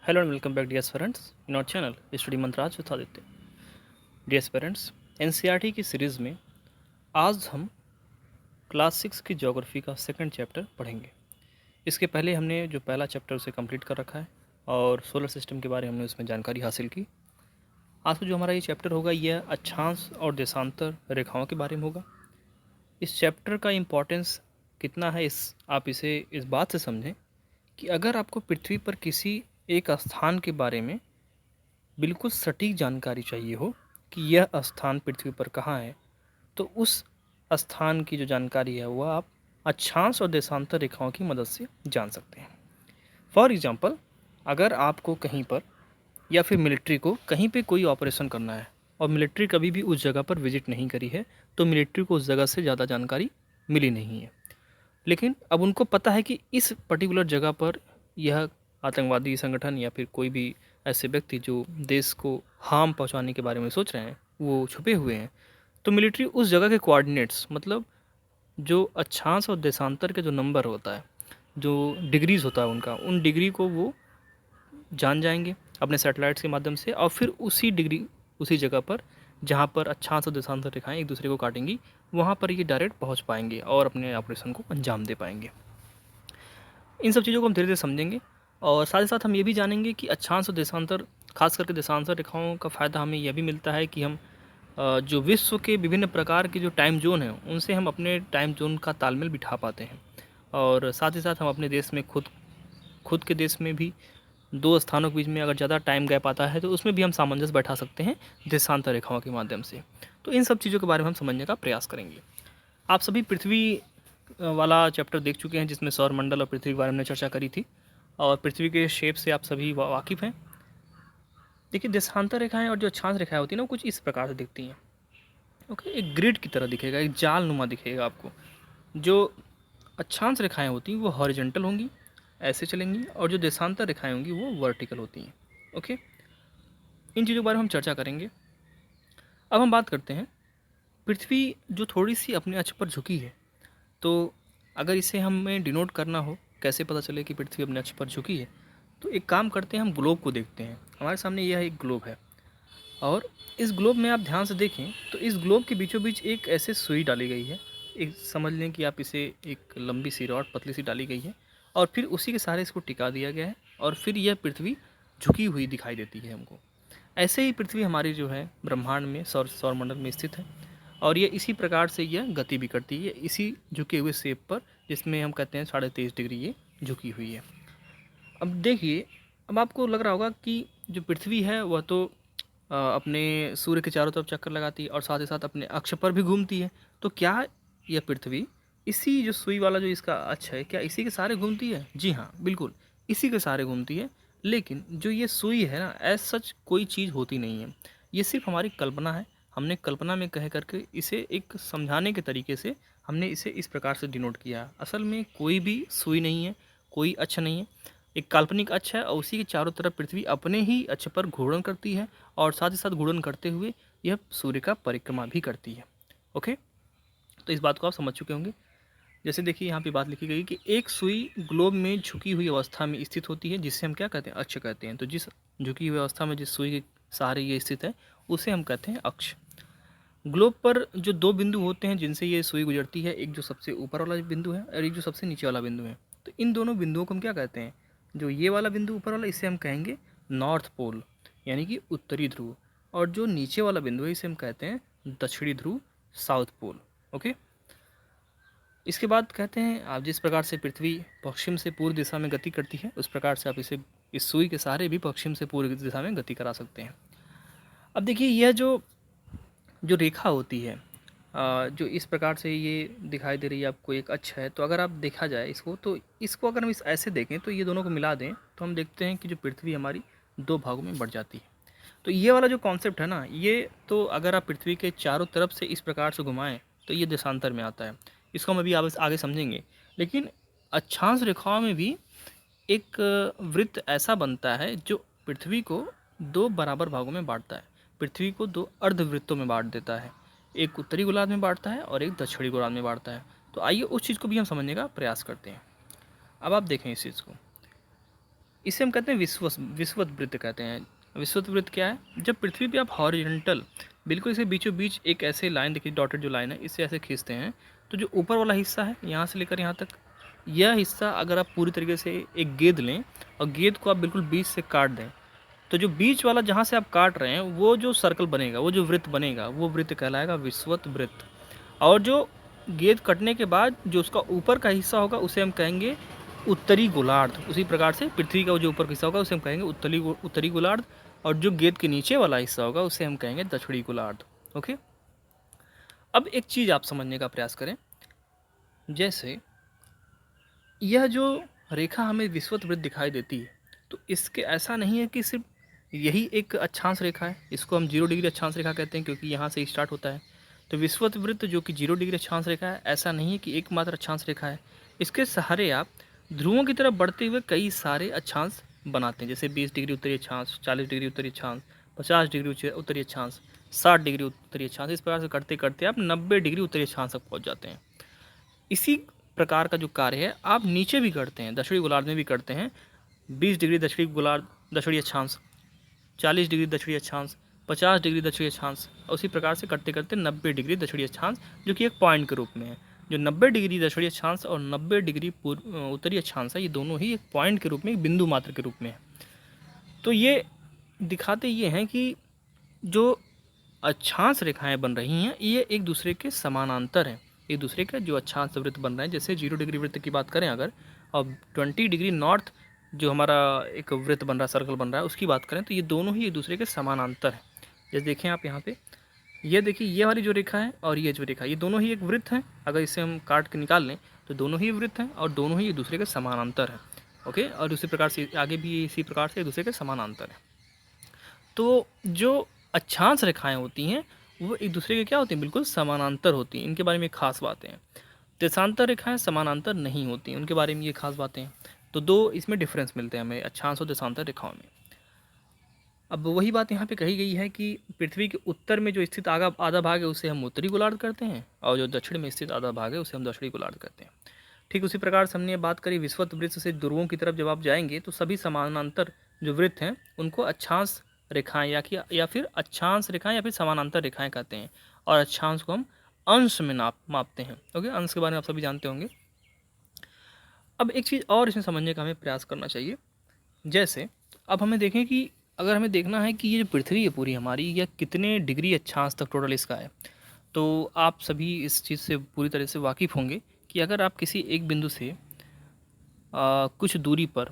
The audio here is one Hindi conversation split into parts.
Hello and welcome back, dear friends, in our channel Study mantras with Aditya. Dear parents, NCERT की सीरीज़ में आज हम क्लास 6 की ज्योग्राफी का सेकंड चैप्टर पढ़ेंगे। इसके पहले हमने जो पहला चैप्टर उसे कंप्लीट कर रखा है और सोलर सिस्टम के बारे में हमने उसमें जानकारी हासिल की। आज का जो हमारा ये चैप्टर होगा यह अक्षांश और देशांतर रेखाओं के बारे में होगा। इस चैप्टर का इम्पोर्टेंस कितना है आप इसे इस बात से समझें कि अगर आपको पृथ्वी पर किसी एक स्थान के बारे में बिल्कुल सटीक जानकारी चाहिए हो कि यह स्थान पृथ्वी पर कहाँ है, तो उस स्थान की जो जानकारी है वह आप अक्षांश और देशांतर रेखाओं की मदद से जान सकते हैं। फॉर एग्ज़ाम्पल, अगर आपको कहीं पर या फिर मिलिट्री को कहीं पे कोई ऑपरेशन करना है और मिलिट्री कभी भी उस जगह पर विजिट नहीं करी है, तो मिलिट्री को उस जगह से ज़्यादा जानकारी मिली नहीं है। लेकिन अब उनको पता है कि इस पर्टिकुलर जगह पर यह आतंकवादी संगठन या फिर कोई भी ऐसे व्यक्ति जो देश को हार्म पहुंचाने के बारे में सोच रहे हैं वो छुपे हुए हैं। तो मिलिट्री उस जगह के कोऑर्डिनेट्स, मतलब जो अक्षांश और देशांतर के जो नंबर होता है, जो डिग्रीज़ होता है उनका, उन डिग्री को वो जान जाएंगे अपने सैटेलाइट्स के माध्यम से, और फिर उसी जगह पर जहाँ पर अक्षांश और देशांतर रेखाएं एक दूसरे को काटेंगी, वहाँ पर ये डायरेक्ट पहुँच पाएंगे और अपने ऑपरेशन को अंजाम दे पाएंगे। इन सब चीज़ों को हम धीरे धीरे समझेंगे और साथ ही साथ हम ये भी जानेंगे कि अक्षांश और देशांतर, खास करके देशांतर रेखाओं का फ़ायदा हमें यह भी मिलता है कि हम जो विश्व के विभिन्न प्रकार के जो टाइम जोन हैं उनसे हम अपने टाइम जोन का तालमेल बिठा पाते हैं। और साथ ही साथ हम अपने देश में खुद के देश में भी दो स्थानों के बीच में अगर ज़्यादा टाइम गैप आता है तो उसमें भी हम सामंजस्य बैठा सकते हैं देशांतर रेखाओं के माध्यम से। तो इन सब चीज़ों के बारे में हम समझने का प्रयास करेंगे। आप सभी पृथ्वी वाला चैप्टर देख चुके हैं जिसमें सौरमंडल और पृथ्वी के बारे में चर्चा करी थी, और पृथ्वी के शेप से आप सभी वाकिफ़ हैं। देखिए, देशांतर रेखाएं और जो अक्षांश रेखाएं होती हैं ना, वो कुछ इस प्रकार से दिखती हैं। ओके, एक ग्रिड की तरह दिखेगा, एक जाल नुमा दिखेगा आपको। जो अक्षांश रेखाएं होती हैं वो हॉरिजॉन्टल होंगी, ऐसे चलेंगी, और जो देशांतर रेखाएं होंगी वो वर्टिकल होती हैं। ओके, इन चीज़ों के बारे में हम चर्चा करेंगे। अब हम बात करते हैं, पृथ्वी जो थोड़ी सी अपने अक्ष पर झुकी है, तो अगर इसे हमें डिनोट करना हो, कैसे पता चले कि पृथ्वी अपने अक्ष पर झुकी है, तो एक काम करते हैं, हम ग्लोब को देखते हैं। हमारे सामने यह एक ग्लोब है, और इस ग्लोब में आप ध्यान से देखें तो इस ग्लोब के बीचों बीच एक ऐसे सुई डाली गई है। एक समझ लें कि आप इसे एक लंबी सी रॉड पतली सी डाली गई है, और फिर उसी के सहारे इसको टिका दिया गया है, और फिर यह पृथ्वी झुकी हुई दिखाई देती है हमको। ऐसे ही पृथ्वी हमारी जो है ब्रह्मांड में, सौरमंडल में स्थित है, और ये इसी प्रकार से यह गति भी करती है, इसी झुके हुए शेप पर, जिसमें हम कहते हैं 23.5 डिग्री ये झुकी हुई है। अब देखिए, अब आपको लग रहा होगा कि जो पृथ्वी है वह तो अपने सूर्य के चारों तरफ चक्कर लगाती है और साथ ही साथ अपने अक्ष पर भी घूमती है। तो क्या यह पृथ्वी इसी जो सुई वाला जो इसका अक्ष है, क्या इसी के सहारे घूमती है? जी हाँ, बिल्कुल इसी के सहारे घूमती है। लेकिन जो ये सुई है ना, एज सच कोई चीज़ होती नहीं है, ये सिर्फ हमारी कल्पना है। हमने कल्पना में कह करके इसे एक समझाने के तरीके से हमने इसे इस प्रकार से डिनोट किया। असल में कोई भी सुई नहीं है, कोई अक्ष नहीं है, एक काल्पनिक अक्ष है, और उसी के चारों तरफ पृथ्वी अपने ही अक्ष पर घूर्णन करती है, और साथ ही साथ घूर्णन करते हुए यह सूर्य का परिक्रमा भी करती है। ओके, तो इस बात को आप समझ चुके होंगे। जैसे देखिए, यहाँ पे बात लिखी गई कि एक सुई ग्लोब में झुकी हुई अवस्था में स्थित होती है, जिससे हम क्या कहते हैं? अक्ष कहते हैं। तो जिस झुकी हुई अवस्था में जिस सुई के सहारे ये स्थित है उसे हम कहते हैं अक्ष। ग्लोब पर जो दो बिंदु होते हैं जिनसे ये सुई गुजरती है, एक जो सबसे ऊपर वाला बिंदु है और एक जो सबसे नीचे वाला बिंदु है, तो इन दोनों बिंदुओं को हम क्या कहते हैं? जो ये वाला बिंदु ऊपर वाला, इसे हम कहेंगे नॉर्थ पोल, यानी कि उत्तरी ध्रुव, और जो नीचे वाला बिंदु है इसे हम कहते हैं दक्षिणी ध्रुव, साउथ पोल। ओके, इसके बाद कहते हैं, आप जिस प्रकार से पृथ्वी पश्चिम से पूर्व दिशा में गति करती है, उस प्रकार से आप इसे इस सुई के सहारे भी पश्चिम से पूर्व दिशा में गति करा सकते हैं। अब देखिए, यह जो जो रेखा होती है, जो इस प्रकार से ये दिखाई दे रही है आपको, एक अक्ष है, तो अगर आप देखा जाए इसको, तो इसको अगर हम इस ऐसे देखें तो ये दोनों को मिला दें तो हम देखते हैं कि जो पृथ्वी हमारी दो भागों में बढ़ जाती है। तो ये वाला जो कॉन्सेप्ट है ना, ये तो अगर आप पृथ्वी के चारों तरफ से इस प्रकार से घुमाएं तो ये देशांतर में आता है। इसको हम अभी आगे समझेंगे। लेकिन अक्षांश रेखाओं में भी एक वृत्त ऐसा बनता है जो पृथ्वी को दो बराबर भागों में बांटता है, पृथ्वी को दो अर्धवृत्तों में बांट देता है। एक उत्तरी गोलार्ध में बांटता है और एक दक्षिणी गोलार्ध में बांटता है। तो आइए उस चीज़ को भी हम समझने का प्रयास करते हैं। अब आप देखें इस चीज़ को, इसे हम कहते हैं विषुवत वृत्त कहते हैं। विषुवत वृत्त क्या है? जब पृथ्वी पे आप हॉरिजॉन्टल बिल्कुल इसे बीचों बीच एक ऐसे लाइन देखिए, डॉटेड जो लाइन है, इसे ऐसे खींचते हैं, तो जो ऊपर वाला हिस्सा है यहाँ से लेकर यहाँ तक, यह हिस्सा अगर आप पूरी तरीके से एक गेंद लें और गेंद को आप बिल्कुल बीच से काट दें, तो जो बीच वाला जहाँ से आप काट रहे हैं वो जो सर्कल बनेगा, वो जो वृत्त बनेगा, वो वृत्त कहलाएगा विषुवत वृत्त। और जो गेंद कटने के बाद जो उसका ऊपर का हिस्सा होगा उसे हम कहेंगे उत्तरी गोलार्ध। उसी प्रकार से पृथ्वी का जो ऊपर का हिस्सा होगा उसे हम कहेंगे उत्तरी गोलार्ध, और जो गेंद के नीचे वाला हिस्सा होगा उसे हम कहेंगे दक्षिणी गोलार्ध। ओके, अब एक चीज़ आप समझने का प्रयास करें। जैसे यह जो रेखा हमें विषुवत वृत्त दिखाई देती है, तो इसके ऐसा नहीं है कि सिर्फ यही एक अक्षांश रेखा है, इसको हम 0 डिग्री अक्षांश रेखा कहते हैं क्योंकि यहाँ से स्टार्ट होता है। तो विषुवत वृत्त जो कि 0 डिग्री अक्षांश रेखा है, ऐसा नहीं है कि एकमात्र अक्षांश रेखा है। इसके सहारे आप ध्रुवों की तरफ बढ़ते हुए कई सारे अक्षांश बनाते हैं, जैसे 20 डिग्री उत्तरी अक्षांश, 40 डिग्री उत्तरी अक्षांश, 50 डिग्री उत्तरी अक्षांश, 60 डिग्री उत्तरी अक्षांश। इस प्रकार से करते करते आप 90 डिग्री उत्तरी अक्षांश तक पहुँच जाते हैं। इसी प्रकार का जो कार्य है आप नीचे भी करते हैं, दक्षिणी गोलार्ध में भी करते हैं। 20 डिग्री दक्षिणी गोलार्ध दक्षिणी अक्षांश, 40 डिग्री दक्षिणी अक्षांश, 50 डिग्री दक्षिणी अक्षांश, उसी प्रकार से करते करते 90 डिग्री दक्षिणी अक्षांश, जो कि एक पॉइंट के रूप में है। जो 90 डिग्री दक्षिणी अक्षांश और 90 डिग्री उत्तरी अक्षांश है, ये दोनों ही एक पॉइंट के रूप में, एक बिंदु मात्र के रूप में है। तो ये दिखाते ये हैं कि जो अक्षांश रेखाएं बन रही हैं ये एक दूसरे के समानांतर हैं। एक दूसरे के जो अक्षांश वृत्त बन रहे हैं, जैसे 0 डिग्री वृत्त की बात करें अगर, और 20 डिग्री नॉर्थ जो हमारा एक वृत्त बन रहा है, सर्कल बन रहा है, उसकी बात करें तो ये दोनों ही एक दूसरे के समानांतर हैं। जैसे देखें आप यहाँ पे, ये देखिए ये वाली जो रेखा है और ये जो रेखा, ये दोनों ही एक वृत्त हैं। अगर इसे हम काट के निकाल लें तो दोनों ही वृत्त हैं और दोनों ही एक दूसरे के समानांतर हैं। ओके, और उसी प्रकार से आगे भी इसी प्रकार से एक दूसरे के समानांतर हैं। तो जो अक्षांश रेखाएं होती हैं वो एक दूसरे के क्या होती हैं? बिल्कुल समानांतर होती हैं। इनके बारे में खास बातें हैं। देशांतर रेखाएं समानांतर नहीं होती, उनके बारे में ये खास बातें हैं। तो दो इसमें डिफरेंस मिलते हैं हमें अक्षांश और देशांतर रेखाओं में। अब वही बात यहाँ पे कही गई है कि पृथ्वी के उत्तर में जो स्थित आधा भाग है उसे हम उत्तरी गोलार्ध करते हैं, और जो दक्षिण में स्थित आधा भाग है उसे हम दक्षिणी गोलार्ध करते हैं। ठीक उसी प्रकार से हमने बात करी विषुवत वृत्त से ध्रुवों की तरफ जब आप जाएंगे तो सभी समानांतर जो वृत्त हैं उनको अक्षांश रेखाएं या फिर अक्षांश रेखाएं या फिर समानांतर रेखाएं कहते हैं, और अक्षांश को हम अंश में मापते हैं। ओके, अंश के बारे में आप सभी जानते होंगे। अब एक चीज़ और इसमें समझने का हमें प्रयास करना चाहिए। जैसे अब हमें देखें कि अगर हमें देखना है कि ये जो पृथ्वी है पूरी हमारी, यह कितने डिग्री अक्षांश तक टोटल इसका है, तो आप सभी इस चीज़ से पूरी तरह से वाकिफ़ होंगे कि अगर आप किसी एक बिंदु से कुछ दूरी पर,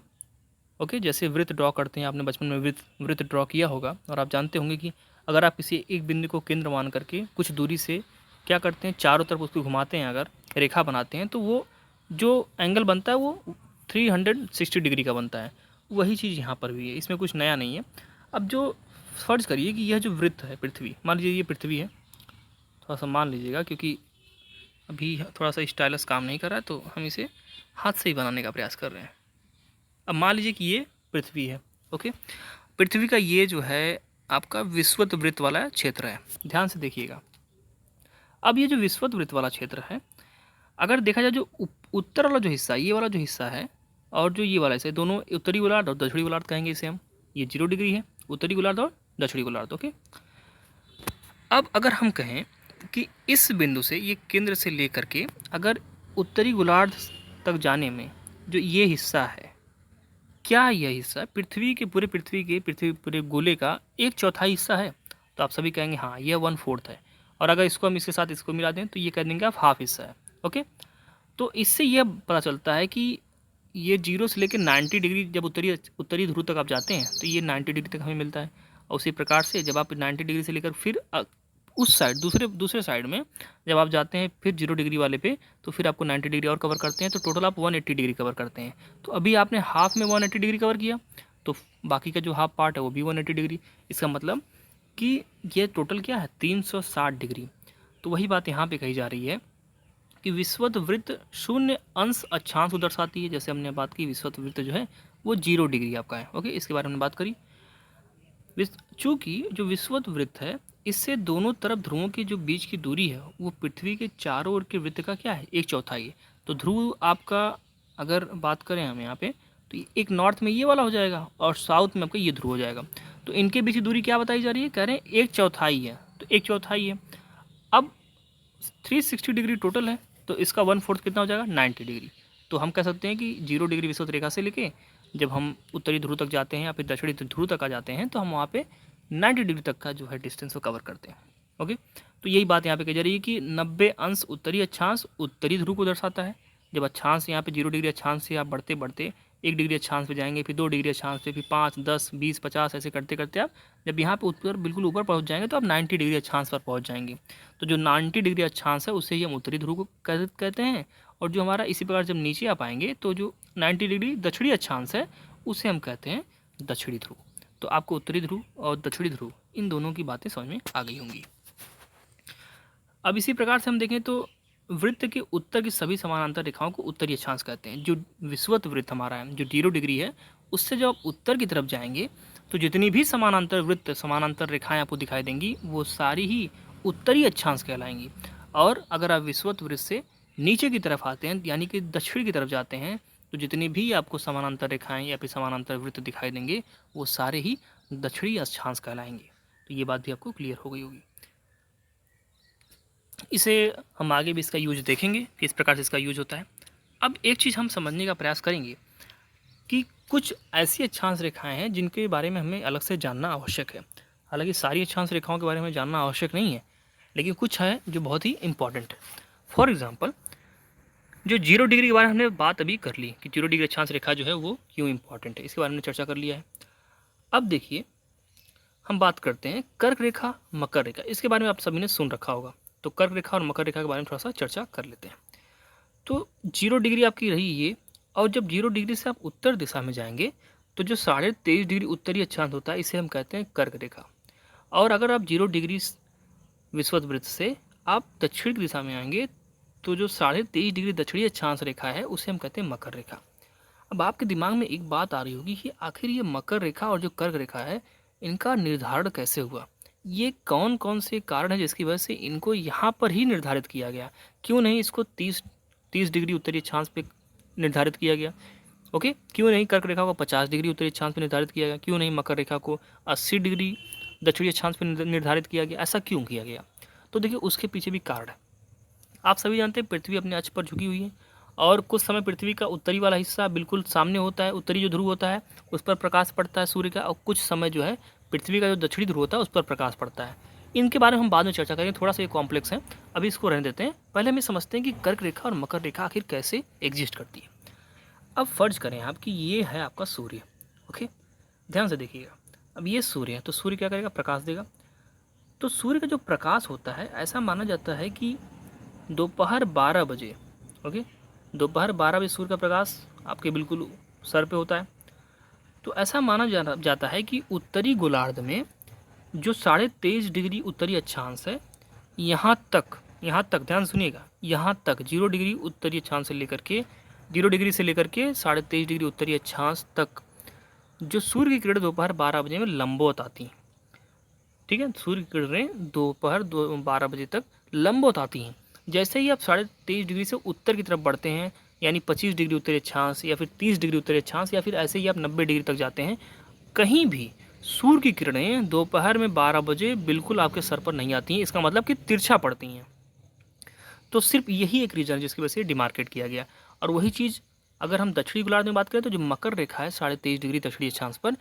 ओके, जैसे वृत्त ड्रॉ करते हैं, आपने बचपन में वृत्त ड्रॉ किया होगा और आप जानते होंगे कि अगर आप किसी एक बिंदु को केंद्र मान करके कुछ दूरी से क्या करते हैं, चारों तरफ उसको घुमाते हैं, अगर रेखा बनाते हैं, तो वो जो एंगल बनता है वो 360 डिग्री का बनता है। वही चीज़ यहाँ पर भी है, इसमें कुछ नया नहीं है। अब जो फर्ज करिए कि यह जो वृत्त है पृथ्वी, मान लीजिए ये पृथ्वी है, थोड़ा सा मान लीजिएगा क्योंकि अभी थोड़ा सा स्टाइलस काम नहीं कर रहा है तो हम इसे हाथ से ही बनाने का प्रयास कर रहे हैं। अब मान लीजिए कि ये पृथ्वी है। ओके, पृथ्वी का ये जो है आपका विषुवत वृत्त वाला क्षेत्र है। ध्यान से देखिएगा। अब ये जो विषुवत वृत्त वाला क्षेत्र है, अगर देखा जाए जो उत्तर वाला जो हिस्सा, ये वाला जो हिस्सा है और जो ये वाला हिस्सा, दोनों उत्तरी गोलार्ध और दक्षिणी गोलार्ध कहेंगे इसे हम। ये 0 डिग्री है, उत्तरी गोलार्ध और दक्षिणी गोलार्ध। ओके, अब अगर हम कहें कि इस बिंदु से, ये केंद्र से लेकर के अगर उत्तरी गोलार्ध तक जाने में जो ये हिस्सा है, क्या यह हिस्सा पृथ्वी के पूरे गोले का 1/4 हिस्सा है? तो आप सभी कहेंगे हाँ, यह 1/4 है। और अगर इसको हम इसके साथ इसको मिला दें तो ये कह देंगे आप हाफ हिस्सा है। ओके, तो इससे यह पता चलता है कि ये 0 से लेकर 90 डिग्री जब उत्तरी ध्रुव तक आप जाते हैं तो ये 90 डिग्री तक हमें मिलता है। और उसी प्रकार से जब आप 90 डिग्री से लेकर फिर उस साइड दूसरे साइड में जब आप जाते हैं फिर 0 डिग्री वाले पे, तो फिर आपको 90 डिग्री और कवर करते हैं, तो टोटल आप 180 डिग्री कवर करते हैं। तो अभी आपने हाफ में 180 डिग्री कवर किया, तो बाकी का जो हाफ पार्ट है वो भी 180 डिग्री। इसका मतलब कि ये टोटल क्या है, 360 डिग्री। तो वही बात यहाँ पे कही जा रही है कि विषुवत वृत्त 0 अंश अक्षांश को दर्शाती है। जैसे हमने बात की विषुवत वृत्त जो है वो 0 डिग्री आपका है। ओके, इसके बारे में बात करी। चूँकि जो विषुवत वृत्त है इससे दोनों तरफ ध्रुवों के जो बीच की दूरी है वो पृथ्वी के चारों ओर के वृत्त का क्या है, 1/4 है। तो ध्रुव आपका अगर बात करें हम यहाँ पे, तो एक नॉर्थ में ये वाला हो जाएगा और साउथ में आपका ये ध्रुव हो जाएगा। तो इनके बीच की दूरी क्या बताई जा रही है, कह रहे हैं 1/4 है, तो 1/4 है। अब 360 डिग्री टोटल है, तो इसका 1/4 कितना हो जाएगा, 90 डिग्री। तो हम कह सकते हैं कि 0 डिग्री विषुवत रेखा से लेके जब हम उत्तरी ध्रुव तक जाते हैं या फिर दक्षिणी ध्रुव तक आ जाते हैं तो हम वहाँ पे 90 डिग्री तक का जो है डिस्टेंस को कवर करते हैं। ओके, तो यही बात यहाँ पे कही जा रही है कि 90 अंश उत्तरी अक्षांश उत्तरी ध्रुव को दर्शाता है। जब अक्षांश यहाँ पे 0 डिग्री अक्षांश से आप बढ़ते बढ़ते 1 डिग्री अक्षांश पे जाएंगे, फिर 2 डिग्री अक्षांश पे, फिर 5, 10, 20, 50 ऐसे करते करते आप जब यहाँ पे ऊपर बिल्कुल ऊपर पहुँच जाएंगे तो आप 90 डिग्री अक्षांश पर पहुँच जाएंगे। तो जो 90 डिग्री अक्षांश है उससे ही हम उत्तरी ध्रुव को कहते हैं। और जो हमारा इसी प्रकार जब नीचे आ पाएंगे तो जो 90 डिग्री दक्षिणी अक्षांश है उसे हम कहते हैं दक्षिणी ध्रुव। तो आपको उत्तरी ध्रुव और दक्षिणी ध्रुव इन दोनों की बातें समझ में आ गई होंगी। अब इसी प्रकार से हम देखें तो वृत्त के उत्तर की सभी समानांतर रेखाओं को उत्तरी अक्षांश कहते हैं। जो विषुवत वृत्त हमारा है जो 0 डिग्री है उससे जब आप उत्तर की तरफ जाएंगे तो जितनी भी समानांतर वृत्त समानांतर रेखाएं आपको दिखाई देंगी वो सारी ही उत्तरी अक्षांश कहलाएंगी। और अगर आप विषुवत वृत्त से नीचे की तरफ आते हैं यानी कि दक्षिण की तरफ जाते हैं तो जितनी भी आपको समानांतर रेखाएं या फिर समानांतर वृत्त दिखाई देंगे वो सारे ही दक्षिणी अक्षांश कहलाएंगे। तो ये बात भी आपको क्लियर हो गई होगी। इसे हम आगे भी इसका यूज देखेंगे कि इस प्रकार से इसका यूज होता है। अब एक चीज़ हम समझने का प्रयास करेंगे कि कुछ ऐसी अक्षांश रेखाएं हैं जिनके बारे में हमें अलग से जानना आवश्यक है। हालांकि सारी अक्षांश रेखाओं के बारे में जानना आवश्यक नहीं है, लेकिन कुछ है जो बहुत ही इंपॉर्टेंट है। फॉर एग्जाम्पल जो 0 डिग्री के बारे में हमने बात अभी कर ली कि 0 डिग्री अक्षांश रेखा जो है वो क्यों इंपॉर्टेंट है, इसके बारे में चर्चा कर लिया है। अब देखिए हम बात करते हैं कर्क रेखा मकर रेखा। इसके बारे में आप सभी ने सुन रखा होगा, तो कर्क रेखा और मकर रेखा के बारे में थोड़ा सा चर्चा कर लेते हैं। तो 0 डिग्री आपकी रही ये, और जब 0 डिग्री से आप उत्तर दिशा में जाएंगे तो जो 23.5 डिग्री उत्तरी अक्षांश होता है इसे हम कहते हैं कर्क रेखा। और अगर आप 0 डिग्री विषुवत वृत्त से आप दक्षिण की दिशा में आएंगे तो जो 23.5 डिग्री दक्षिणी अक्षांश रेखा है उसे हम कहते हैं मकर रेखा। अब आपके दिमाग में एक बात आ रही होगी कि आखिर ये मकर रेखा और जो कर्क रेखा है इनका निर्धारण कैसे हुआ, ये कौन कौन से कारण है जिसकी वजह से इनको यहाँ पर ही निर्धारित किया गया, क्यों नहीं इसको 30 डिग्री उत्तरी अक्षांश पे निर्धारित किया गया। ओके, क्यों नहीं कर्क रेखा को 50 डिग्री उत्तरी अक्षांश पे निर्धारित किया गया, क्यों नहीं मकर रेखा को 80 डिग्री दक्षिणी अक्षांश पे निर्धारित किया गया, ऐसा क्यों किया गया। तो देखिए उसके पीछे भी कारण है। आप सभी जानते हैं पृथ्वी अपने अक्ष पर झुकी हुई है और कुछ समय पृथ्वी का उत्तरी वाला हिस्सा बिल्कुल सामने होता है, उत्तरी जो ध्रुव होता है उस पर प्रकाश पड़ता है सूर्य का, और कुछ समय जो है पृथ्वी का जो दक्षिणी ध्रुव होता है उस पर प्रकाश पड़ता है। इनके बारे में हम बाद में चर्चा करेंगे, थोड़ा सा ये कॉम्प्लेक्स है, अभी इसको रहने देते हैं। पहले हम समझते हैं कि कर्क रेखा और मकर रेखा आखिर कैसे एग्जिस्ट करती है। अब फर्ज करें आप कि ये है आपका सूर्य। ओके, ध्यान से देखिएगा, अब ये सूर्य है तो सूर्य क्या करेगा, प्रकाश देगा। तो सूर्य का जो प्रकाश होता है ऐसा माना जाता है कि दोपहर 12 बजे, ओके, दोपहर 12 बजे सूर्य का प्रकाश आपके बिल्कुल सर पे होता है। तो ऐसा माना जाता है कि उत्तरी गोलार्ध में जो 23.5 डिग्री उत्तरी अक्षांश है यहाँ तक ध्यान सुनिएगा, यहाँ तक 0 डिग्री उत्तरी अक्षांश से लेकर के 0 डिग्री से लेकर के 23.5 डिग्री उत्तरी अक्षांश तक जो सूर्य की किरणें दोपहर 12 बजे में लंबवत आती हैं। ठीक है, सूर्य की किरणें दोपहर 12 बजे तक लंबवत आती हैं। जैसे ही आप 23.5 डिग्री से उत्तर की तरफ बढ़ते हैं यानी 25 डिग्री उत्तरी अक्षांश या फिर 30 डिग्री उत्तरी अक्षांश या फिर ऐसे ही आप 90 डिग्री तक जाते हैं, कहीं भी सूर्य की किरणें दोपहर में 12 बजे बिल्कुल आपके सर पर नहीं आती हैं। इसका मतलब कि तिरछा पड़ती हैं। तो सिर्फ यही एक रीज़न जिसकी वजह से डिमार्केट किया गया। और वही चीज़ अगर हम दक्षिणी गोलार्ध में बात करें तो जो मकर रेखा है 23.5 डिग्री दक्षिणी अक्षांश पर,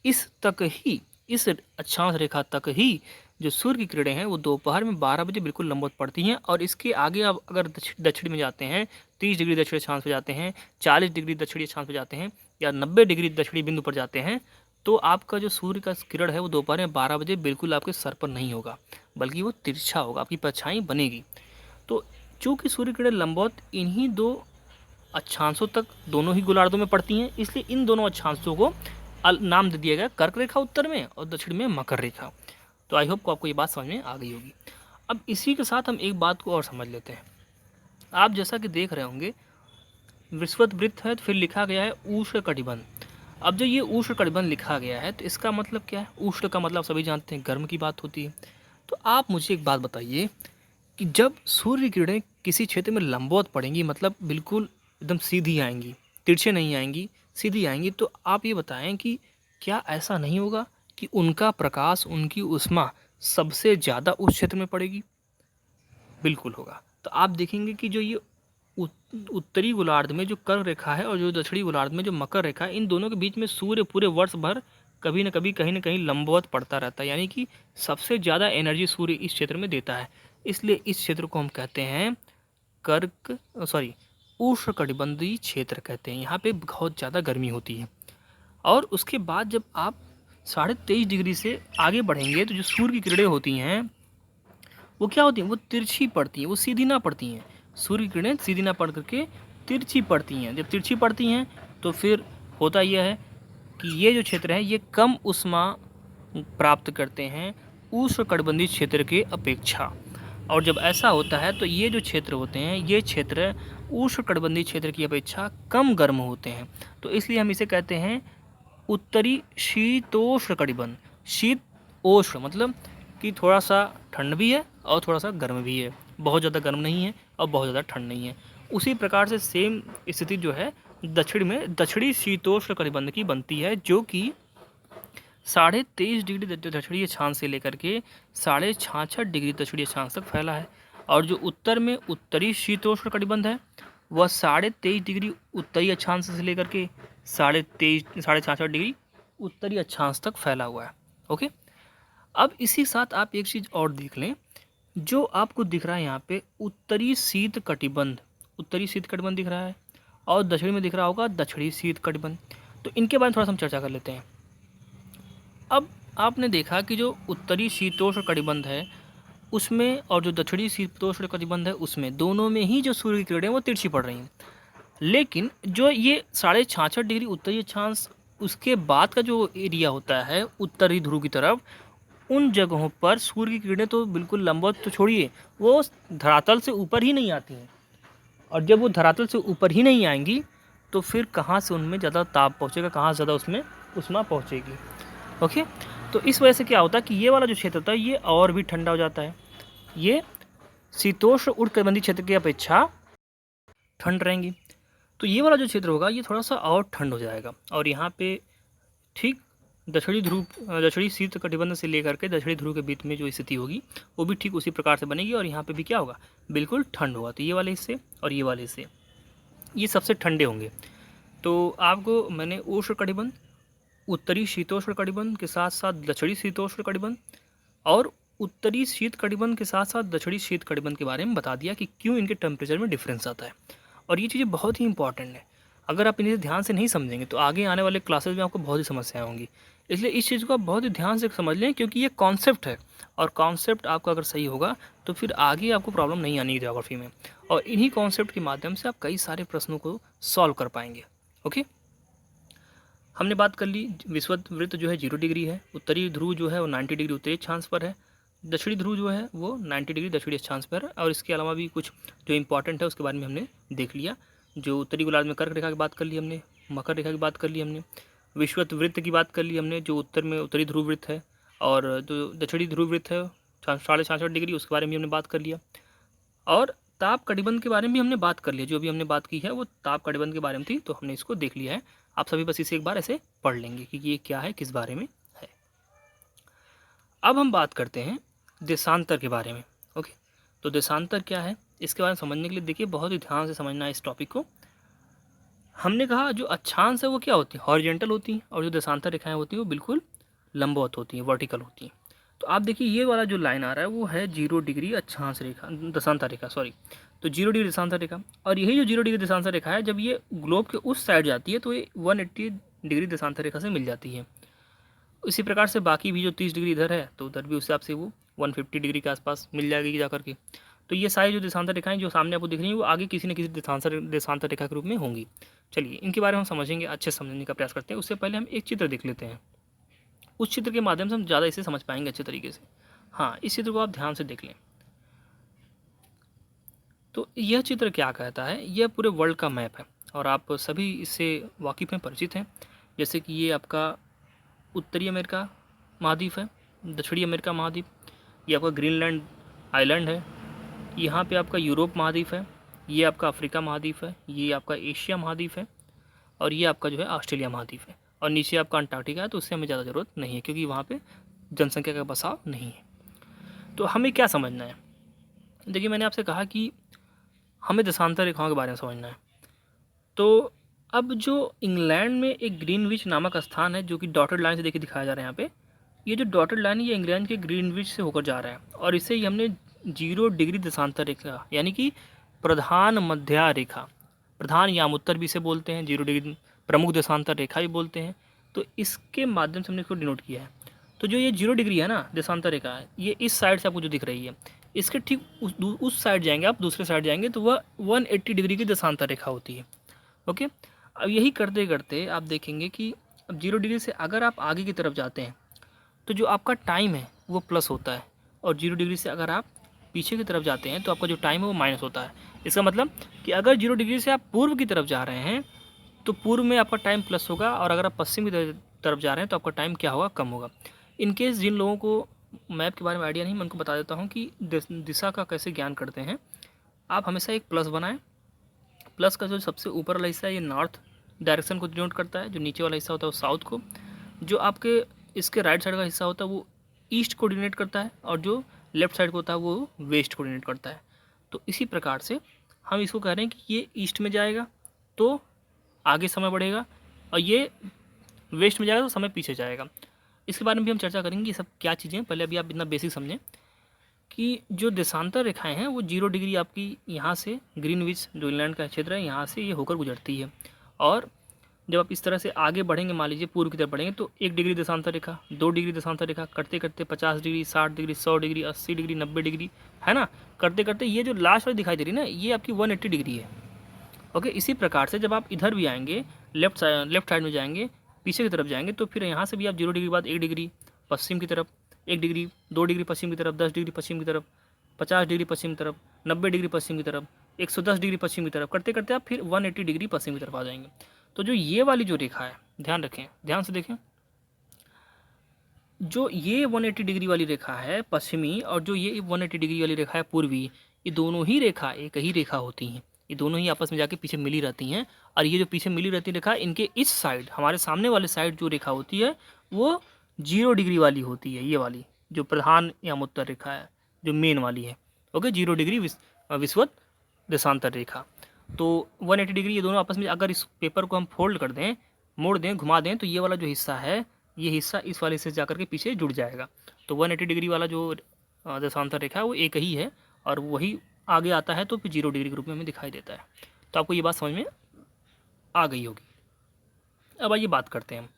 इस अक्षांश रेखा तक ही जो सूर्य की किरणें हैं वो दोपहर में 12 बजे बिल्कुल लंबवत पड़ती हैं। और इसके आगे आप अगर दक्षिण में जाते हैं, 30 डिग्री दक्षिणी अक्षांश पे जाते हैं, 40 डिग्री दक्षिणी अक्षांश पे जाते हैं या 90 डिग्री दक्षिणी बिंदु पर जाते हैं, तो आपका जो सूर्य का किरण है वो दोपहर में 12 बजे बिल्कुल आपके सर पर नहीं होगा, बल्कि वो तिरछा होगा, आपकी परछाई बनेगी। तो चूँकि सूर्य किरणें लंबवत इन्हीं दो अक्षांशों तक दोनों ही गोलार्धों में पड़ती हैं, इसलिए इन दोनों अक्षांशों को नाम दे दिया गया कर्क रेखा उत्तर में और दक्षिण में मकर रेखा। तो आई होप को आपको ये बात समझ में आ गई होगी। अब इसी के साथ हम एक बात को और समझ लेते हैं। आप जैसा कि देख रहे होंगे विषुवत वृत्त है तो फिर लिखा गया है उष्ण कटिबंध। अब जो ये उष्ण कटिबंध लिखा गया है तो इसका मतलब क्या है, उष्ण का मतलब सभी जानते हैं गर्म की बात होती है। तो आप मुझे एक बात बताइए कि जब सूर्य किरणें किसी क्षेत्र में लंबवत पड़ेंगी, मतलब बिल्कुल एकदम सीधी आएंगी, तिरछे नहीं आएंगी, सीधी आएंगी। तो आप ये बताएं कि क्या ऐसा नहीं होगा कि उनका प्रकाश, उनकी ऊष्मा सबसे ज़्यादा उस क्षेत्र में पड़ेगी? बिल्कुल होगा। तो आप देखेंगे कि जो ये उत्तरी गोलार्ध में जो कर्क रेखा है और जो दक्षिणी गोलार्ध में जो मकर रेखा है, इन दोनों के बीच में सूर्य पूरे वर्ष भर कभी न कभी, कहीं न कहीं लंबवत पड़ता रहता है, यानी कि सबसे ज़्यादा एनर्जी सूर्य इस क्षेत्र में देता है। इसलिए इस क्षेत्र को हम कहते हैं कर्क सॉरी उष्णकटिबंधीय क्षेत्र कहते हैं। यहाँ पे बहुत ज़्यादा गर्मी होती है। और उसके बाद जब आप 23.5 डिग्री से आगे बढ़ेंगे तो जो सूर्य की किरणें होती हैं वो क्या होती हैं, वो तिरछी पड़ती हैं, वो सीधी ना पड़ती हैं। सूर्य की किरणें सीधी ना पड़ करके तिरछी पड़ती हैं। जब तिरछी पड़ती हैं तो फिर होता यह है कि ये जो क्षेत्र है ये कम ऊष्मा प्राप्त करते हैं उष्णकटिबंधीय क्षेत्र के अपेक्षा। और जब ऐसा होता है तो ये जो क्षेत्र होते हैं, ये क्षेत्र उष्णकटिबंधीय क्षेत्र की अपेक्षा कम गर्म होते हैं। तो इसलिए हम इसे कहते हैं उत्तरी शीतोष्ण कटिबंध। शीत ओष्ण मतलब कि थोड़ा सा ठंड भी है और थोड़ा सा गर्म भी है, बहुत ज़्यादा गर्म नहीं है और बहुत ज़्यादा ठंड नहीं है। उसी प्रकार से सेम स्थिति जो है दक्षिण में दक्षिणी शीतोष्ण कटिबंध की बनती है, जो कि 23.5 डिग्री दक्षिणी अक्षांश से लेकर के 66.5 डिग्री दक्षिणी अक्षांश तक फैला है। और जो उत्तर में उत्तरी शीतोष्ण कटिबंध है वह 23.5 डिग्री उत्तरी अक्षांश से लेकर के 66.5 डिग्री उत्तरी अक्षांश तक फैला हुआ है। ओके, अब इसी साथ आप एक चीज़ और देख लें, जो आपको दिख रहा है यहाँ पे उत्तरी शीत कटिबंध, उत्तरी शीत कटिबंध दिख रहा है और दक्षिणी में दिख रहा होगा दक्षिणी शीत कटिबंध। तो इनके बारे में थोड़ा सा हम चर्चा कर लेते हैं। अब आपने देखा कि जो उत्तरी शीतोष्ण कटिबंध है उसमें और जो दक्षिणी शीतोष्ण कटिबंध है उसमें, दोनों में ही जो सूर्य की किरणें वो तिरछी पड़ रही हैं। लेकिन जो ये 66.5 डिग्री उत्तरी अक्षांश उसके बाद का जो एरिया होता है उत्तरी ध्रुव की तरफ, उन जगहों पर सूर्य की किरणें तो बिल्कुल लंबवत तो छोड़िए, वो धरातल से ऊपर ही नहीं आती हैं। और जब वो धरातल से ऊपर ही नहीं आएंगी तो फिर कहाँ से उनमें ज़्यादा ताप पहुँचेगा, कहाँ से ज़्यादा उसमें ऊष्मा पहुँचेगी। ओके, तो इस वजह से क्या होता है कि ये वाला जो क्षेत्र होता है ये और भी ठंडा हो जाता है। ये शीतोष्ण उष्णकटिबंधीय क्षेत्र की अपेक्षा ठंड रहेंगी। तो ये वाला जो क्षेत्र होगा ये थोड़ा सा और ठंड हो जाएगा। और यहाँ पे ठीक दक्षिणी शीत कटिबंध से लेकर के दक्षिणी ध्रुव के बीच में जो स्थिति होगी वो भी ठीक उसी प्रकार से बनेगी। और यहाँ पे भी क्या होगा, बिल्कुल ठंड होगा। तो ये वाले हिस्से और ये वाले हिस्से ये सबसे ठंडे होंगे। तो आपको मैंने उष्ण कटिबंध, उत्तरी शीतोष्ण कटिबंध के साथ साथ दक्षिणी शीतोष्ण कटिबंध और उत्तरी शीत कटिबंध के साथ साथ दक्षिणी शीत कटिबंध के बारे में बता दिया कि क्यों इनके टेम्परेचर में डिफरेंस आता है। और ये चीज़ें बहुत ही इंपॉर्टेंट है। अगर आप इन्हें ध्यान से नहीं समझेंगे तो आगे आने वाले क्लासेस में आपको बहुत ही समस्याएं होंगी। इसलिए इस चीज़ को आप बहुत ही ध्यान से समझ लें, क्योंकि ये कॉन्सेप्ट है और कॉन्सेप्ट आपका अगर सही होगा तो फिर आगे आपको प्रॉब्लम नहीं आनी ज्योग्राफी में। और इन्हीं कॉन्सेप्ट के माध्यम से आप कई सारे प्रश्नों को सॉल्व कर पाएंगे। ओके, हमने बात कर ली विषुवत वृत्त जो है 0 डिग्री है, उत्तरी ध्रुव जो है वो 90 डिग्री उत्तरी अक्षांश पर है, दक्षिणी ध्रुव जो है वो 90 डिग्री दक्षिणी अक्षांश पर है। और इसके अलावा भी कुछ जो इंपॉर्टेंट है उसके बारे में हमने देख लिया। जो उत्तरी गोलार्ध में कर्क रेखा की बात कर ली हमने, मकर रेखा की बात कर ली हमने, विषुवत वृत्त की बात कर ली हमने जो उत्तर में उत्तरी ध्रुव वृत्त है, और जो दक्षिणी ध्रुव वृत्त है 66.5 डिग्री उसके बारे में हमने बात कर लिया। और ताप कटिबंध के बारे में भी हमने बात कर लिया। जो भी हमने बात की है वो ताप कटिबंध के बारे में थी, तो हमने इसको देख लिया है। आप सभी बस इसे एक बार ऐसे पढ़ लेंगे कि ये क्या है, किस बारे में है। अब हम बात करते हैं देशांतर के बारे में। ओके, तो देशांतर क्या है इसके बारे में समझने के लिए देखिए बहुत ही ध्यान से समझना है इस टॉपिक को। हमने कहा जो अक्षांश है वो क्या होती है, हॉरिजेंटल होती हैं, और जो देशांतर रेखाएं होती हैं वो बिल्कुल लंबवत होती हैं, वर्टिकल होती हैं। तो आप देखिए ये वाला जो लाइन आ रहा है वो है 0 डिग्री अक्षांश रेखा, दशांतर रेखा सॉरी। तो 0 डिग्री दशांतर रेखा, और यही जो 0 डिग्री दशांतर रेखा है जब ये ग्लोब के उस साइड जाती है तो ये 180 डिग्री दशांतर रेखा से मिल जाती है। इसी प्रकार से बाकी भी जो 30 डिग्री इधर है तो उधर भी उस हिसाब से वो 150 डिग्री के आसपास मिल जाएगी जा करके। तो ये सारी जो देशांतर रेखाएं जो सामने आपको दिख रही हैं वो आगे किसी न किसी देशांतर रेखा के रूप में होंगी। चलिए इनके बारे में हम समझेंगे, अच्छे से समझने का प्रयास करते हैं। उससे पहले हम एक चित्र देख लेते हैं, उस चित्र के माध्यम से हम ज़्यादा इसे समझ पाएंगे अच्छे तरीके से। हाँ, इस चित्र को आप ध्यान से देख लें। तो यह चित्र क्या कहता है, यह पूरे वर्ल्ड का मैप है और आप सभी इससे वाकिफ़ हैं, परिचित हैं। जैसे कि ये आपका उत्तरी अमेरिका महाद्वीप है, दक्षिणी अमेरिका महाद्वीप, ये आपका ग्रीनलैंड आइलैंड है, यहाँ पे आपका यूरोप महाद्वीप है, ये आपका अफ्रीका महाद्वीप है, ये आपका एशिया महाद्वीप है, और ये आपका जो है ऑस्ट्रेलिया महाद्वीप है, और नीचे आपका अंटार्कटिका है, तो उससे हमें ज़्यादा ज़रूरत नहीं है क्योंकि वहाँ पे जनसंख्या का बसाव नहीं है। तो हमें क्या समझना है? देखिए, मैंने आपसे कहा कि हमें देशांतर रेखाओं के बारे में समझना है। तो अब जो इंग्लैंड में एक ग्रीनविच नामक स्थान है, जो कि डॉटेड लाइन से देखिए दिखाया जा रहा है यहाँ पे, ये जो डॉटेड लाइन है ये इंग्लैंड के ग्रीनविच से होकर जा रहा है, और इसे ही हमने 0 डिग्री देशांतर रेखा यानी कि प्रधान मध्य रेखा, प्रधान यामोत्तर भी इसे बोलते हैं, 0 डिग्री प्रमुख देशांतर रेखा भी बोलते हैं। तो इसके माध्यम से हमने इसको डिनोट किया है। तो जो ये 0 डिग्री है ना देशांतर रेखा है, ये इस साइड से आपको जो दिख रही है, इसके ठीक उस साइड जाएंगे आप, दूसरे साइड जाएंगे तो वह 180 डिग्री की देशांतर रेखा होती है। ओके, अब यही करते करते आप देखेंगे कि अब 0 डिग्री से अगर आप आगे की तरफ जाते हैं तो जो आपका टाइम है वो प्लस होता है, और 0 डिग्री से अगर आप पीछे की तरफ जाते हैं तो आपका जो टाइम है वो माइनस होता है। इसका मतलब कि अगर 0 डिग्री से आप पूर्व की तरफ जा रहे हैं तो पूर्व में आपका टाइम प्लस होगा, और अगर आप पश्चिम की तरफ जा रहे हैं तो आपका टाइम क्या होगा, कम होगा। इनकेस जिन लोगों को मैप के बारे में आइडिया नहीं, मैं उनको बता देता हूँ कि दिशा का कैसे ज्ञान करते हैं। आप हमेशा एक प्लस बनाएं। प्लस का जो सबसे ऊपर वाला हिस्सा है ये नॉर्थ डायरेक्शन को डिनोट करता है, जो नीचे वाला हिस्सा होता है वो साउथ को, जो आपके इसके राइट साइड का हिस्सा होता है वो ईस्ट को डिनोट करता है, और जो लेफ्ट साइड को होता है वो वेस्ट को डिनोट करता है। तो इसी प्रकार से हम इसको कह रहे हैं कि ये ईस्ट में जाएगा तो आगे समय बढ़ेगा, और ये वेस्ट में जाएगा तो समय पीछे जाएगा। इसके बारे में भी हम चर्चा करेंगे, ये सब क्या चीज़ें हैं। पहले अभी आप इतना बेसिक समझें कि जो देशांतर रेखाएं हैं वो 0 डिग्री आपकी यहाँ से ग्रीनविच जो इंग्लैंड का क्षेत्र है यहाँ से ये होकर गुजरती है, और जब आप इस तरह से आगे बढ़ेंगे, मान लीजिए पूर्व की तरफ बढ़ेंगे, तो 1 डिग्री देशांतर रेखा, 2 डिग्री देशांतर रेखा, करते करते 50 degree, 60 degree, 100 degree, 80 degree, 90 degree, है ना, करते करते ये जो लास्ट वाली दिखाई दे रही है ना, ये आपकी 180 डिग्री है। ओके, इसी प्रकार से जब आप इधर भी आएंगे, लेफ्ट साइड में जाएंगे, पीछे की तरफ जाएंगे, तो फिर यहाँ से भी आप 0 डिग्री बाद 1 डिग्री पश्चिम की तरफ, 1 डिग्री, 2 डिग्री पश्चिम की तरफ, 10 डिग्री पश्चिम की तरफ, 50 डिग्री पश्चिम की तरफ, 90 डिग्री पश्चिम की तरफ, 110 डिग्री पश्चिम की तरफ, करते करते आप फिर 180 डिग्री पश्चिम की तरफ आ जाएंगे। तो जो ये वाली जो रेखा है, ध्यान रखें, ध्यान से देखें, जो ये 180 डिग्री वाली रेखा है पश्चिमी, और जो ये 180 डिग्री वाली रेखा है पूर्वी, ये दोनों ही रेखा एक ही रेखा होती हैं। ये दोनों ही आपस में जाके पीछे मिली रहती हैं, और ये जो पीछे मिली रहती रेखा, इनके इस साइड, हमारे सामने वाले साइड जो रेखा होती है वो 0 डिग्री वाली होती है, ये वाली जो प्रधान यामोत्तर रेखा है, जो मेन वाली है। ओके, 0 डिग्री विषुवत देशांतर रेखा। तो 180 डिग्री ये दोनों आपस में, अगर इस पेपर को हम फोल्ड कर दें, मोड़ दें, घुमा दें, तो ये वाला जो हिस्सा है, ये हिस्सा इस वाले से जाकर के पीछे जुड़ जाएगा। तो 180 डिग्री वाला जो देशांतर रेखा है वो एक ही है, और वही आगे आता है तो फिर 0 डिग्री के रूप में हमें दिखाई देता है। तो आपको ये बात समझ में आ गई होगी। अब आइए बात करते हैं।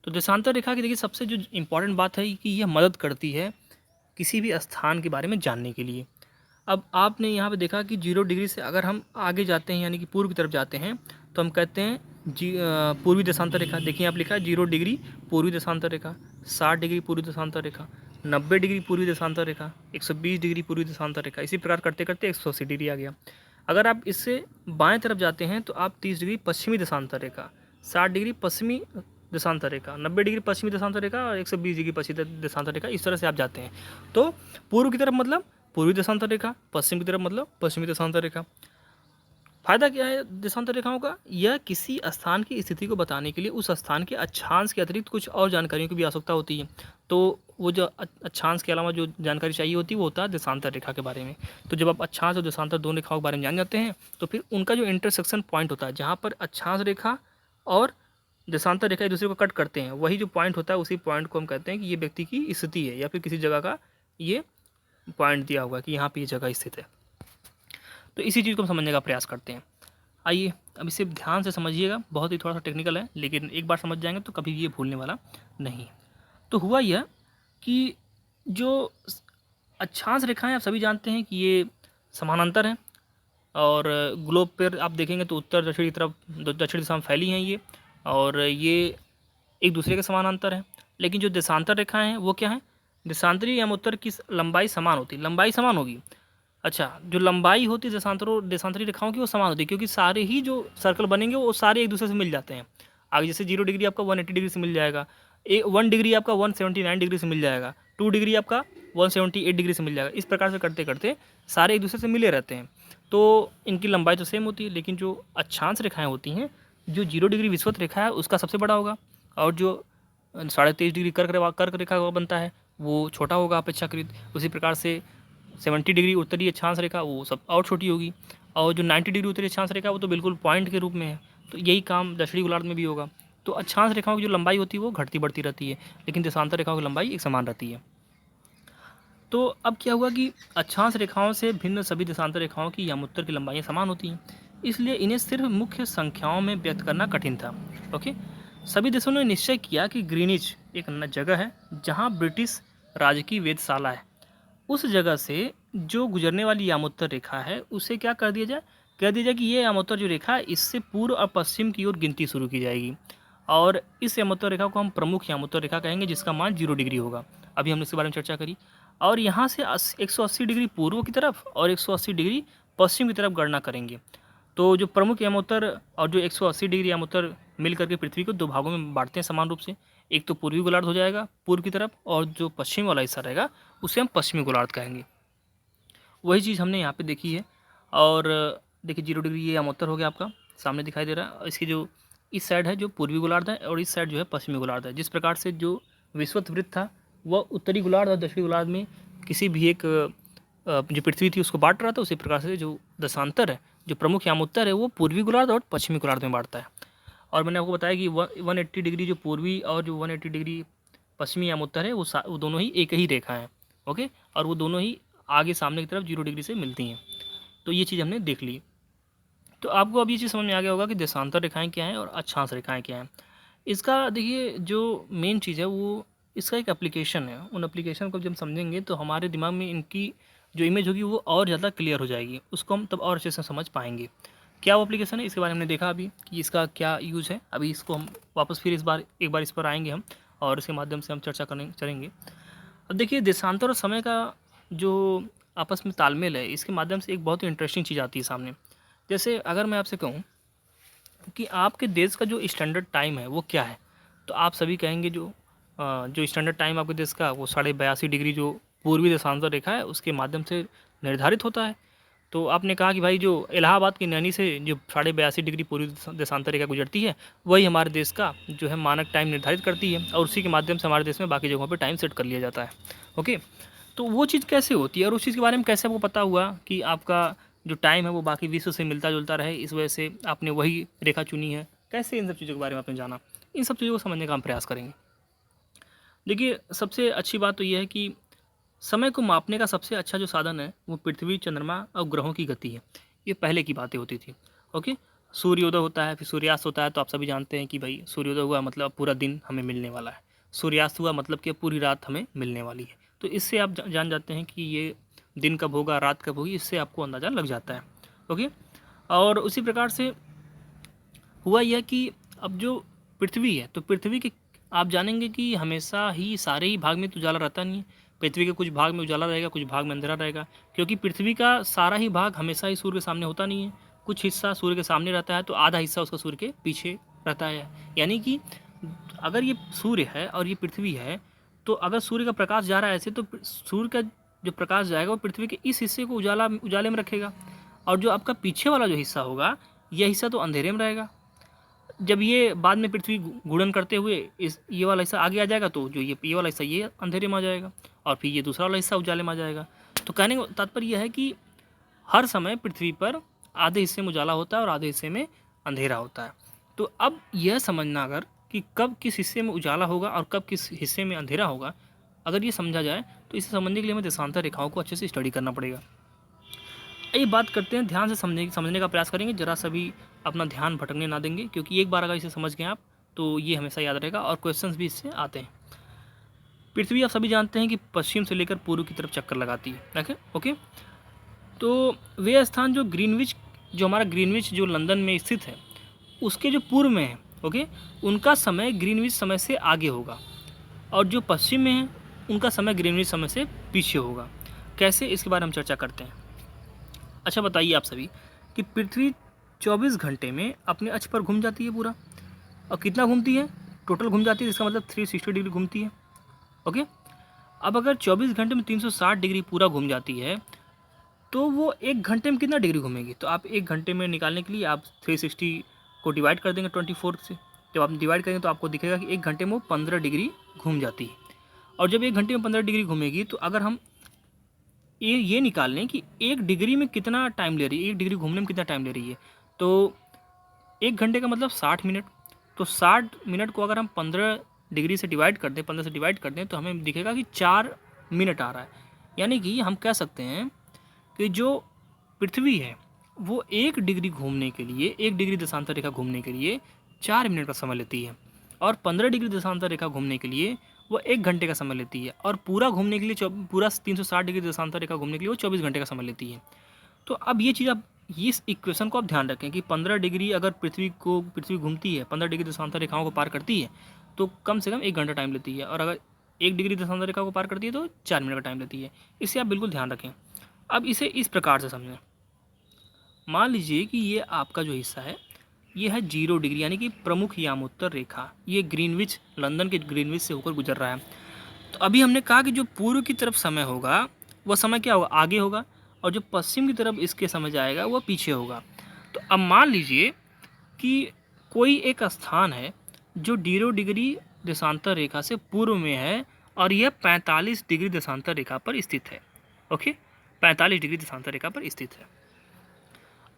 तो देशांतर रेखा की देखिए सबसे जो इम्पोर्टेंट बात है कि यह मदद करती है किसी भी स्थान के बारे में जानने के लिए। अब आपने यहाँ पे देखा कि 0 डिग्री से अगर हम आगे जाते हैं, यानी कि पूर्व की तरफ जाते हैं, तो हम कहते हैं पूर्वी देशांतर रेखा। देखिए आप लिखा है 0 डिग्री पूर्वी देशांतर रेखा, 60 डिग्री पूर्वी देशांतर रेखा, 90 डिग्री पूर्वी देशांतर रेखा, 120 डिग्री पूर्वी देशांतर रेखा। इसी प्रकार करते करते 180 डिग्री आ गया। अगर आप इससे बाएं तरफ जाते हैं तो आप 30 डिग्री पश्चिमी देशांतर रेखा, 60 डिग्री पश्चिमी देशांतर रेखा, 90 डिग्री पश्चिमी देशांतर रेखा, और 120 डिग्री पश्चिमी देशांतर रेखा, इस तरह से आप जाते हैं। तो पूर्व की तरफ मतलब पूर्वी देशांतर रेखा, पश्चिम की तरफ मतलब पश्चिमी देशांतर रेखा। फायदा क्या है देशांतर रेखाओं का? यह किसी स्थान की स्थिति को बताने के लिए उस स्थान के अक्षांश के अतिरिक्त कुछ और जानकारियों की भी आवश्यकता होती है। तो वो जो अक्षांश के अलावा जो जानकारी चाहिए होती है वो होता है देशांतर रेखा के बारे में। तो जब आप अक्षांश और देशांतर दोनों रेखाओं के बारे में जान जाते हैं तो फिर उनका जो इंटरसेक्शन पॉइंट होता है, जहाँ पर अक्षांश रेखा और देशांतर रेखा एक दूसरे को कट करते हैं, वही जो पॉइंट होता है उसी पॉइंट को हम कहते हैं कि ये व्यक्ति की स्थिति है, या फिर किसी जगह का ये पॉइंट दिया होगा कि यहाँ पे ये जगह स्थित है। तो इसी चीज़ को हम समझने का प्रयास करते हैं। आइए अब इसे ध्यान से समझिएगा, बहुत ही थोड़ा सा टेक्निकल है, लेकिन एक बार समझ जाएंगे तो कभी ये भूलने वाला नहीं। तो हुआ यह कि जो अक्षांश रेखाएं आप सभी जानते हैं कि ये समानांतर हैं, और ग्लोब पर आप देखेंगे तो उत्तर दक्षिण की तरफ दक्षिण दिशा में फैली हैं ये, और ये एक दूसरे के समानांतर हैं। लेकिन जो देशांतर रेखाएं हैं वो क्या है? देशांतरी यामोत्तर की लंबाई समान होती है, लंबाई समान होगी। अच्छा, जो लंबाई होती है देशांतरी रेखाओं की वो समान होती है, क्योंकि सारे ही जो सर्कल बनेंगे वो सारे एक दूसरे से मिल जाते हैं। आगे जैसे 0 डिग्री आपका 180 डिग्री से मिल जाएगा, 1 डिग्री आपका 179 डिग्री से मिल जाएगा, 2 डिग्री आपका 178 डिग्री से मिल जाएगा। इस प्रकार से करते करते सारे एक दूसरे से मिले रहते हैं। तो इनकी लंबाई तो सेम होती है, लेकिन जो अक्षांश रेखाएँ होती हैं जो 0 डिग्री विषुवत रेखा है उसका सबसे बड़ा होगा, और जो 23.5 डिग्री कर्क रेखा का बनता है वो छोटा होगा अपेक्षाकृत। उसी प्रकार से 70 डिग्री उत्तरी अक्षांश रेखा वो सब और छोटी होगी, और जो 90 डिग्री उत्तरी अक्षांश रेखा वो तो बिल्कुल पॉइंट के रूप में है। तो यही काम दक्षिणी गोलार्ध में भी होगा। तो अक्षांश रेखाओं की जो लंबाई होती है वो घटती बढ़ती रहती है, लेकिन देशांतर रेखाओं की लंबाई एक समान रहती है। तो अब क्या हुआ कि अक्षांश रेखाओं से भिन्न सभी देशांतर रेखाओं की यामुत्तर की लंबाइयाँ समान होती हैं, इसलिए इन्हें सिर्फ मुख्य संख्याओं में व्यक्त करना कठिन था। ओके, सभी देशों ने निश्चय किया कि ग्रीनिच एक जगह है जहाँ ब्रिटिश राज की वेधशाला है, उस जगह से जो गुजरने वाली यामोत्तर रेखा है उसे क्या कर दिया जाए, कह दिया जाए कि ये यामोत्तर जो रेखा है इससे पूर्व और पश्चिम की ओर गिनती शुरू की जाएगी, और इस यामोत्तर रेखा को हम प्रमुख यामोत्तर रेखा कहेंगे जिसका मान 0 डिग्री होगा। अभी हमने इसके बारे में चर्चा करी। और यहाँ से 180 डिग्री पूर्व की तरफ और 180 डिग्री पश्चिम की तरफ गणना करेंगे। तो जो प्रमुख यामोत्तर और जो 180 डिग्री यामोत्तर मिल करके पृथ्वी को दो भागों में बांटते हैं समान रूप से। एक तो पूर्वी गोलार्ध हो जाएगा पूर्व की तरफ, और जो पश्चिम वाला हिस्सा रहेगा उसे हम पश्चिमी गोलार्ध कहेंगे। वही चीज़ हमने यहाँ पे देखी है। और देखिए 0 डिग्री ये यामोत्तर हो गया आपका सामने दिखाई दे रहा है। इसकी जो इस साइड है जो पूर्वी गोलार्ध है, और इस साइड जो है पश्चिमी गोलार्ध है। जिस प्रकार से जो विषुवत वृत्त था वह उत्तरी गोलार्ध और दक्षिणी गोलार्ध में किसी भी एक जो पृथ्वी थी उसको बांट रहा था, उसी प्रकार से जो दशांतर है, जो प्रमुख यामोत्तर है, वो पूर्वी गोलार्ध और पश्चिमी गोलार्ध में बांटता है। और मैंने आपको बताया कि 180 डिग्री जो पूर्वी और जो 180 डिग्री पश्चिमी यामोत्तर है वो दोनों ही एक ही रेखा है। ओके, और वो दोनों ही आगे सामने की तरफ 0 डिग्री से मिलती हैं। तो ये चीज़ हमने देख ली। तो आपको अब ये चीज़ समझ में आ गया होगा कि देशांतर रेखाएं क्या हैं और अक्षांश रेखाएं क्या हैं। इसका देखिए जो मेन चीज़ है वो इसका एक एप्लीकेशन है। उन एप्लीकेशन को जब समझेंगे तो हमारे दिमाग में इनकी जो इमेज होगी वो और ज़्यादा क्लियर हो जाएगी, उसको हम तब और अच्छे से समझ पाएंगे। क्या वो एप्लीकेशन है इसके बारे में हमने देखा अभी कि इसका क्या यूज़ है। अभी इसको हम वापस फिर एक बार इस पर आएंगे हम, और इसके माध्यम से हम चर्चा करेंगे। अब देखिए देशांतर और समय का जो आपस में तालमेल है, इसके माध्यम से एक बहुत ही इंटरेस्टिंग चीज़ आती है सामने। जैसे अगर मैं आपसे कहूँ कि आपके देश का जो स्टैंडर्ड टाइम है वो क्या है, तो आप सभी कहेंगे जो स्टैंडर्ड टाइम आपके देश का वो 82.5 डिग्री जो पूर्वी देशांतर रेखा है उसके माध्यम से निर्धारित होता है। तो आपने कहा कि भाई जो इलाहाबाद की नैनी से जो 82.5 डिग्री पूर्वी देशांतर रेखा गुजरती है वही हमारे देश का जो है मानक टाइम निर्धारित करती है, और उसी के माध्यम से हमारे देश में बाकी जगहों पर टाइम सेट कर लिया जाता है। ओके, तो वो चीज़ कैसे होती है और उस चीज़ के बारे में कैसे आपको पता हुआ कि आपका जो टाइम है वो बाकी विश्व से मिलता जुलता रहे, इस वजह से आपने वही रेखा चुनी है, कैसे इन सब चीज़ों के बारे में आपने जाना, इन सब चीज़ों को समझने का हम प्रयास करेंगे। देखिए सबसे अच्छी बात तो ये है कि समय को मापने का सबसे अच्छा जो साधन है वो पृथ्वी, चंद्रमा और ग्रहों की गति है। ये पहले की बातें होती थी। ओके, सूर्योदय होता है फिर सूर्यास्त होता है, तो आप सभी जानते हैं कि भाई सूर्योदय हुआ मतलब पूरा दिन हमें मिलने वाला है, सूर्यास्त हुआ मतलब कि पूरी रात हमें मिलने वाली है। तो इससे आप जान जाते हैं कि ये दिन कब होगा, रात कब होगी, इससे आपको अंदाज़ा लग जाता है। ओके, और उसी प्रकार से हुआ यह कि अब जो पृथ्वी है तो पृथ्वी के आप जानेंगे कि हमेशा ही सारे ही भाग में तो उजाला रहता नहीं है। पृथ्वी के कुछ भाग में उजाला रहेगा, कुछ भाग में अंधेरा रहेगा, क्योंकि पृथ्वी का सारा ही भाग हमेशा ही सूर्य के सामने होता नहीं है। कुछ हिस्सा सूर्य के सामने रहता है तो आधा हिस्सा उसका सूर्य के पीछे रहता है। यानी कि अगर ये सूर्य है और ये पृथ्वी है, तो अगर सूर्य का प्रकाश जा रहा है ऐसे, तो सूर्य का जो प्रकाश जाएगा वो पृथ्वी के इस हिस्से को उजाले में रखेगा, और जो आपका पीछे वाला जो हिस्सा होगा यह हिस्सा तो अंधेरे में रहेगा। जब ये बाद में पृथ्वी गुणन करते हुए ये वाला हिस्सा आगे आ जाएगा, तो जो ये वाला हिस्सा ये अंधेरे में आ जाएगा, और फिर ये दूसरा वाला हिस्सा उजाले में आ जाएगा। तो कहने का तात्पर्य यह है कि हर समय पृथ्वी पर आधे हिस्से में उजाला होता है और आधे हिस्से में अंधेरा होता है। तो अब यह समझना अगर कि कब किस हिस्से में उजाला होगा और कब किस हिस्से में अंधेरा होगा, अगर ये समझा जाए तो इसे समझने के लिए हमें देशांतर रेखाओं को अच्छे से स्टडी करना पड़ेगा। ये बात करते हैं, ध्यान से समझने का प्रयास करेंगे, जरा सा भी अपना ध्यान भटकने ना देंगे, क्योंकि एक बार अगर इसे समझ गए आप तो ये हमेशा याद रहेगा और क्वेश्चंस भी इससे आते हैं। पृथ्वी आप सभी जानते हैं कि पश्चिम से लेकर पूर्व की तरफ चक्कर लगाती है। ओके, तो वे स्थान जो हमारा ग्रीनविच जो लंदन में स्थित है उसके जो पूर्व में है, ओके, उनका समय ग्रीनविच समय से आगे होगा, और जो पश्चिम में है उनका समय ग्रीनविच समय से पीछे होगा। कैसे, इसके बारे में हम चर्चा करते हैं। अच्छा बताइए आप सभी कि पृथ्वी 24 घंटे में अपने अक्ष पर घूम जाती है पूरा, और कितना घूमती है, टोटल घूम जाती है, इसका मतलब 360 डिग्री घूमती है। ओके, अब अगर 24 घंटे में 360 डिग्री पूरा घूम जाती है तो वो एक घंटे में कितना डिग्री घूमेगी, तो आप एक घंटे में निकालने के लिए आप 360 को डिवाइड कर देंगे 24 से। जब आप डिवाइड करेंगे तो आपको दिखेगा कि 1 घंटे में वो 15 डिग्री घूम जाती है। और जब 1 घंटे में 15 डिग्री घूमेगी तो अगर हम ये निकाल लें कि 1 डिग्री में कितना टाइम ले रही है, 1 डिग्री घूमने में कितना टाइम ले रही है, तो 1 घंटे का मतलब 60 मिनट। तो 60 मिनट को अगर हम 15 डिग्री से डिवाइड कर दें, 15 से डिवाइड कर दें, तो हमें दिखेगा कि 4 मिनट आ रहा है। यानी कि हम कह सकते हैं कि जो पृथ्वी है वो 1 डिग्री घूमने के लिए, 1 डिग्री देशांतर रेखा घूमने के लिए 4 मिनट का समय लेती है, और 15 डिग्री देशांतर रेखा घूमने के लिए वो 1 घंटे का समय लेती है, और पूरा घूमने के लिए पूरा 360 डिग्री देशांतर रेखा घूमने के लिए वो 24 घंटे का समय लेती है। तो अब ये चीज़ आप इस इक्वेशन को आप ध्यान रखें कि 15 डिग्री अगर पृथ्वी घूमती है, 15 डिग्री देशांतर रेखाओं को पार करती है, तो कम से कम 1 घंटा टाइम लेती है, और अगर 1 डिग्री देशांतर रेखा को पार करती है तो 4 मिनट का टाइम लेती है। इसे आप बिल्कुल ध्यान रखें। अब इसे इस प्रकार से समझें। मान लीजिए कि ये आपका जो हिस्सा है ये है 0 डिग्री, यानी कि प्रमुख यामोत्तर रेखा, ये ग्रीनविच, लंदन के ग्रीनविच से होकर गुजर रहा है। तो अभी हमने कहा कि जो पूर्व की तरफ समय होगा वह समय क्या होगा, आगे होगा, और जो पश्चिम की तरफ इसके समय जाएगा वह पीछे होगा। तो अब मान लीजिए कि कोई एक स्थान है जो 0 डिग्री देशांतर रेखा से पूर्व में है, और यह 45 डिग्री देशांतर रेखा पर स्थित है। ओके, 45 डिग्री देशांतर रेखा पर स्थित है।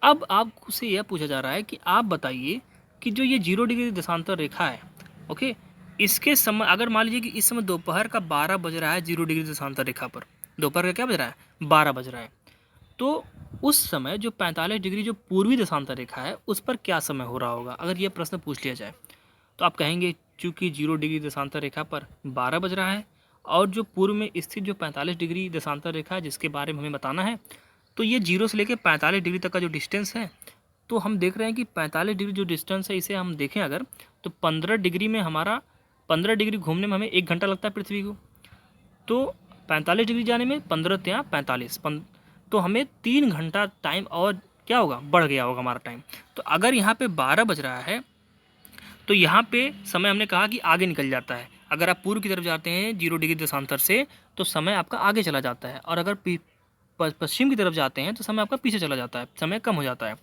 अब आपसे यह पूछा जा रहा है कि आप बताइए कि जो ये 0 डिग्री देशांतर रेखा है, ओके, इसके समय अगर मान लीजिए कि इस समय दोपहर का 12 बज रहा है 0 डिग्री देशांतर रेखा पर, दोपहर का क्या बज रहा है, 12 बज रहा है, तो उस समय जो 45 डिग्री जो पूर्वी देशांतर रेखा है उस पर क्या समय हो रहा होगा, अगर ये प्रश्न पूछ लिया जाए तो आप कहेंगे चूँकि 0 डिग्री देशांतर रेखा पर 12 बज रहा है, और जो पूर्व में स्थित जो 45 डिग्री देशांतर रेखा है जिसके बारे में हमें बताना है, तो ये 0 से लेकर 45 डिग्री तक का जो डिस्टेंस है, तो हम देख रहे हैं कि 45 डिग्री जो डिस्टेंस है इसे हम देखें अगर, तो 15 डिग्री में हमारा 15 डिग्री घूमने में हमें 1 घंटा लगता है पृथ्वी को, तो 45 डिग्री जाने में 15 त्या 45, तो हमें 3 घंटा टाइम और क्या होगा, बढ़ गया होगा हमारा टाइम। तो अगर यहाँ पे 12 बज रहा है तो यहाँ पे समय हमने कहा कि आगे निकल जाता है। अगर आप पूर्व की तरफ जाते हैं 0 डिग्री देशांतर से तो समय आपका आगे चला जाता है, और अगर पश्चिम की तरफ जाते हैं तो समय आपका पीछे चला जाता है, समय कम हो जाता है।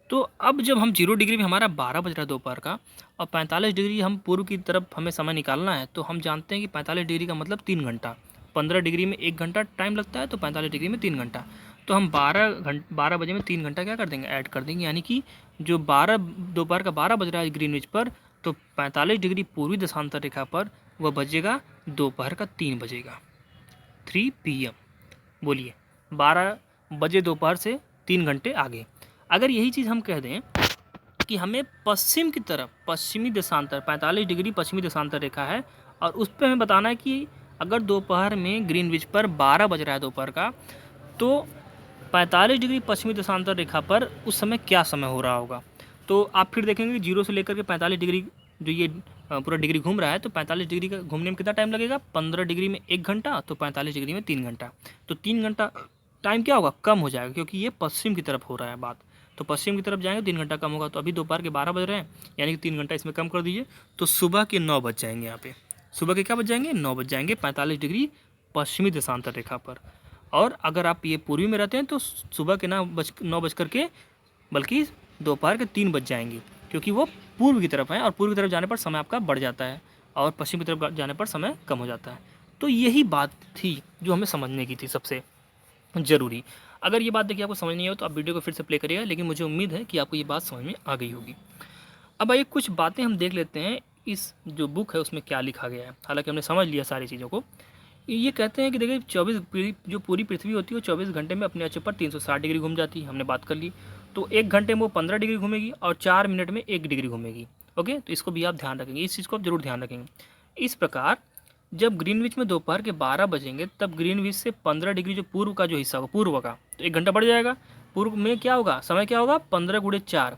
तो अब जब हम 0 डिग्री में हमारा 12 बज रहा है दोपहर का, और 45 डिग्री हम पूर्व की तरफ हमें समय निकालना है, तो हम जानते हैं कि 45 डिग्री का मतलब 3 घंटा, 15 डिग्री में 1 घंटा टाइम लगता है, तो 45 डिग्री में 3 घंटा। तो हम 12 बजे में 3 घंटा क्या कर देंगे, ऐड कर देंगे, यानी कि जो दोपहर का 12 बज रहा है ग्रीनविच पर, तो 45 डिग्री पूर्वी देशांतर रेखा पर वह बजेगा दोपहर का 3 बजेगा, 3 PM। बोलिए, 12 बजे दोपहर से 3 घंटे आगे। अगर यही चीज़ हम कह दें कि हमें पश्चिम की तरफ, पश्चिमी देशांतर 45 डिग्री पश्चिमी देशांतर रेखा है, और उस पर हमें बताना है कि अगर दोपहर में ग्रीनविच पर 12 बज रहा है दोपहर का, तो 45 डिग्री पश्चिमी देशांतर रेखा पर उस समय क्या समय हो रहा होगा। तो आप फिर देखेंगे कि 0 से लेकर के 45 डिग्री जो ये पूरा डिग्री घूम रहा है, तो 45 डिग्री का घूमने में कितना टाइम लगेगा, 15 डिग्री में 1 घंटा, तो 45 डिग्री में 3 घंटा। तो 3 घंटा टाइम क्या होगा, कम हो जाएगा, क्योंकि ये पश्चिम की तरफ हो रहा है बात। तो पश्चिम की तरफ जाएंगे 3 घंटा कम होगा। तो अभी दोपहर के 12 बज रहे हैं, यानी कि 3 घंटा इसमें कम कर दीजिए, तो सुबह के 9 बज जाएंगे। यहाँ पे सुबह के क्या बज जाएंगे, 9 बज जाएंगे 45 डिग्री पश्चिमी देशांतर रेखा पर। और अगर आप ये पूर्वी में रहते हैं तो सुबह के 9 बज करके, बल्कि दोपहर के 3 बज जाएंगे, क्योंकि वो पूर्व की तरफ है, और पूर्व की तरफ जाने पर समय आपका बढ़ जाता है, और पश्चिम की तरफ जाने पर समय कम हो जाता है। तो यही बात थी जो हमें समझने की थी सबसे ज़रूरी। अगर ये बात देखिए आपको समझ नहीं हो तो आप वीडियो को फिर से प्ले करिएगा, लेकिन मुझे उम्मीद है कि आपको ये बात समझ में आ गई होगी। अब आइए कुछ बातें हम देख लेते हैं इस जो बुक है उसमें क्या लिखा गया है। हालांकि हमने समझ लिया सारी चीज़ों को। ये कहते हैं कि देखिए 24 जो पूरी पृथ्वी होती है वो 24 घंटे में अपने अक्ष पर 360 डिग्री घूम जाती है, हमने बात कर ली। तो 1 घंटे में वो 15 डिग्री घूमेगी, और 4 मिनट में 1 डिग्री घूमेगी। ओके, तो इसको भी आप ध्यान रखेंगे, इस चीज़ को आप जरूर ध्यान रखेंगे। इस प्रकार जब ग्रीनविच में दोपहर के 12 बजेंगे, तब ग्रीनविच से 15 डिग्री जो पूर्व का जो हिस्सा होगा, पूर्व का, तो 1 घंटा बढ़ जाएगा। पूर्व में क्या होगा, समय क्या होगा, 15 गुणे 4।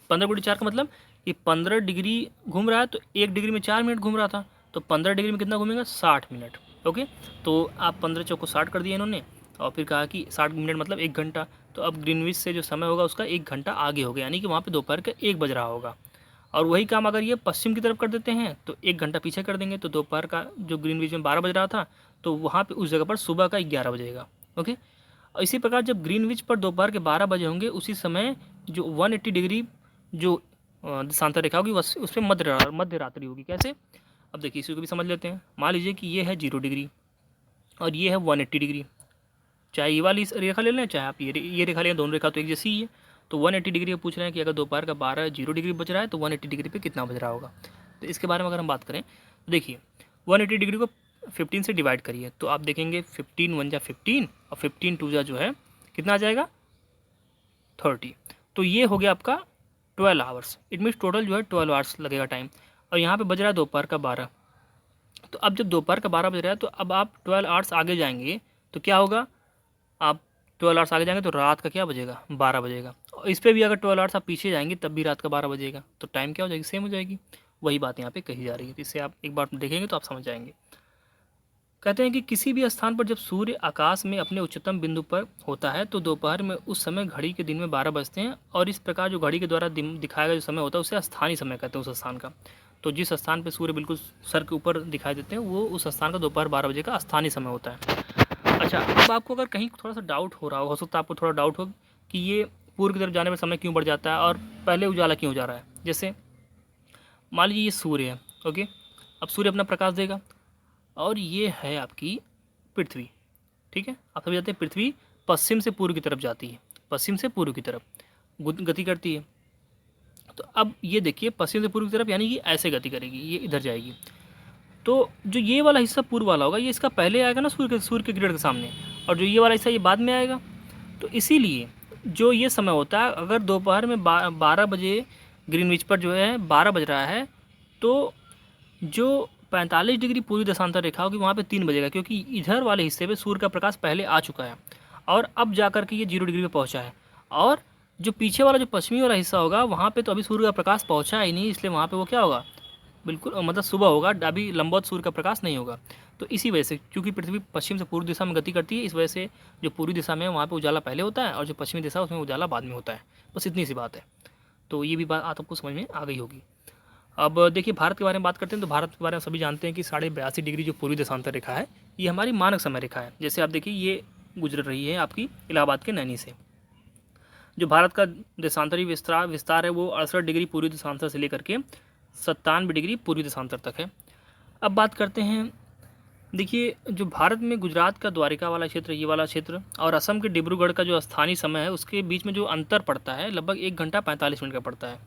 15 गुणे 4 का मतलब कि 15 डिग्री घूम रहा है, तो 1 डिग्री में 4 मिनट घूम रहा था, तो 15 डिग्री में कितना घूमेगा, 60 मिनट। ओके, तो आप 15 चौको 60 कर दिए इन्होंने, और फिर कहा कि 60 मिनट मतलब 1 घंटा। तो अब ग्रीनविच से जो समय होगा उसका 1 घंटा आगे हो गया, यानी कि वहाँ पे दोपहर का 1 बज रहा होगा। और वही काम अगर ये पश्चिम की तरफ कर देते हैं तो 1 घंटा पीछे कर देंगे, तो दोपहर का जो ग्रीनविच में 12 बज रहा था, तो वहाँ पे उस जगह पर सुबह का 11 बजेगा। ओके, और इसी प्रकार जब ग्रीनविच पर दोपहर के 12 बजे होंगे, उसी समय जो 180 डिग्री जो देशांतर रेखा होगी उस पर मध्य रात्रि होगी। कैसे? अब देखिए इसी को भी समझ लेते हैं। मान लीजिए कि ये है 0 डिग्री और ये है 180 डिग्री। चाहे ये वाली रेखा ले लें, चाहे आप ये रेखा लें, दोनों रेखा तो एक जैसी ही है। तो 180 डिग्री पूछ रहे हैं कि अगर दोपहर का 0 डिग्री बज रहा है तो 180 डिग्री पे कितना बज रहा होगा। तो इसके बारे में अगर हम बात करें तो देखिए 180 डिग्री को 15 से डिवाइड करिए तो आप देखेंगे 15 1 जा 15 और 15 2 जा जो है कितना आ जाएगा 30। तो ये हो गया आपका 12 आवर्स। इट मीन्स टोटल जो है 12 आवर्स लगेगा टाइम। और यहाँ पे बज रहा है दोपहर का 12। तो अब जब दोपहर का 12 बज रहा है तो अब आप 12 आवर्स आगे जाएंगे तो क्या होगा, आप 12 आवर्स आगे जाएंगे तो रात का क्या बजेगा, 12 बजेगा। और इस पर भी अगर 12 आवर्स आप पीछे जाएंगे तब भी रात का 12 बजेगा। तो टाइम क्या हो जाएगी, सेम हो जाएगी। वही बात यहाँ पे कही जा रही है। तो इससे आप एक बार देखेंगे तो आप समझ जाएंगे। कहते हैं कि किसी भी स्थान पर जब सूर्य आकाश में अपने उच्चतम बिंदु पर होता है तो दोपहर में उस समय घड़ी के दिन में 12 बजते हैं। और इस प्रकार जो घड़ी के द्वारा दिखाया गया जो समय होता है उसे स्थानीय समय कहते हैं उस स्थान का। तो जिस स्थान पर सूर्य बिल्कुल सर के ऊपर दिखाई देते हैं वो उस स्थान का दोपहर 12 बजे का स्थानीय समय होता है। अच्छा, अब आपको अगर कहीं थोड़ा सा डाउट हो रहा हो सकता है आपको थोड़ा डाउट हो कि ये पूर्व की तरफ जाने पर समय क्यों बढ़ जाता है और पहले उजाला क्यों हो जा रहा है। जैसे मान लीजिए ये सूर्य है, ओके। अब सूर्य अपना प्रकाश देगा और ये है आपकी पृथ्वी, ठीक है। आप सभी जानते हैं पृथ्वी पश्चिम से पूर्व की तरफ जाती है, पश्चिम से पूर्व की तरफ गति करती है। तो अब ये देखिए पश्चिम से पूर्व की तरफ यानी कि ऐसे गति करेगी, ये इधर जाएगी। तो जो ये वाला हिस्सा पूर्व वाला होगा ये इसका पहले आएगा ना सूर्य के ग्रेड के सामने, और जो ये वाला हिस्सा ये बाद में आएगा। तो इसीलिए जो ये समय होता है अगर दोपहर में 12 बजे ग्रीनविच पर जो है 12 बज रहा है तो जो 45 डिग्री पूर्वी देशांतर रेखा होगी वहाँ पे 3 बजेगा, क्योंकि इधर वाले हिस्से पे सूर्य का प्रकाश पहले आ चुका है और अब जा कर के ये 0 डिग्री पे पहुँचा है। और जो पीछे वाला जो पश्चिमी वाला हिस्सा होगा वहाँ पे तो अभी सूर्य का प्रकाश पहुँचा ही नहीं, इसलिए वहाँ पे वो क्या होगा, बिल्कुल मतलब सुबह होगा, अभी लंबवत सूर्य का प्रकाश नहीं होगा। तो इसी वजह से क्योंकि पृथ्वी पश्चिम से पूर्व दिशा में गति करती है, इस वजह से जो पूर्वी दिशा में है वहाँ पे उजाला पहले होता है और जो पश्चिमी दिशा है उसमें उजाला बाद में होता है। बस इतनी सी बात है। तो ये भी बात आपको समझ में आ गई होगी। अब देखिए भारत के बारे में बात करते हैं तो भारत के बारे में सभी जानते हैं कि 82.5 डिग्री जो पूर्वी देशांतर रेखा है ये हमारी मानक समय रेखा है। जैसे आप देखिए ये गुजर रही है आपकी इलाहाबाद के नैनी से। जो भारत का देशांतरी विस्तार है वो 68 डिग्री पूर्वी देशांतर से लेकर के 97 डिग्री पूर्वी देशांतर तक है। अब बात करते हैं, देखिए जो भारत में गुजरात का द्वारिका वाला क्षेत्र, ये वाला क्षेत्र, और असम के डिब्रूगढ़ का जो स्थानीय समय है उसके बीच में जो अंतर पड़ता है लगभग 1 घंटा 45 मिनट का पड़ता है,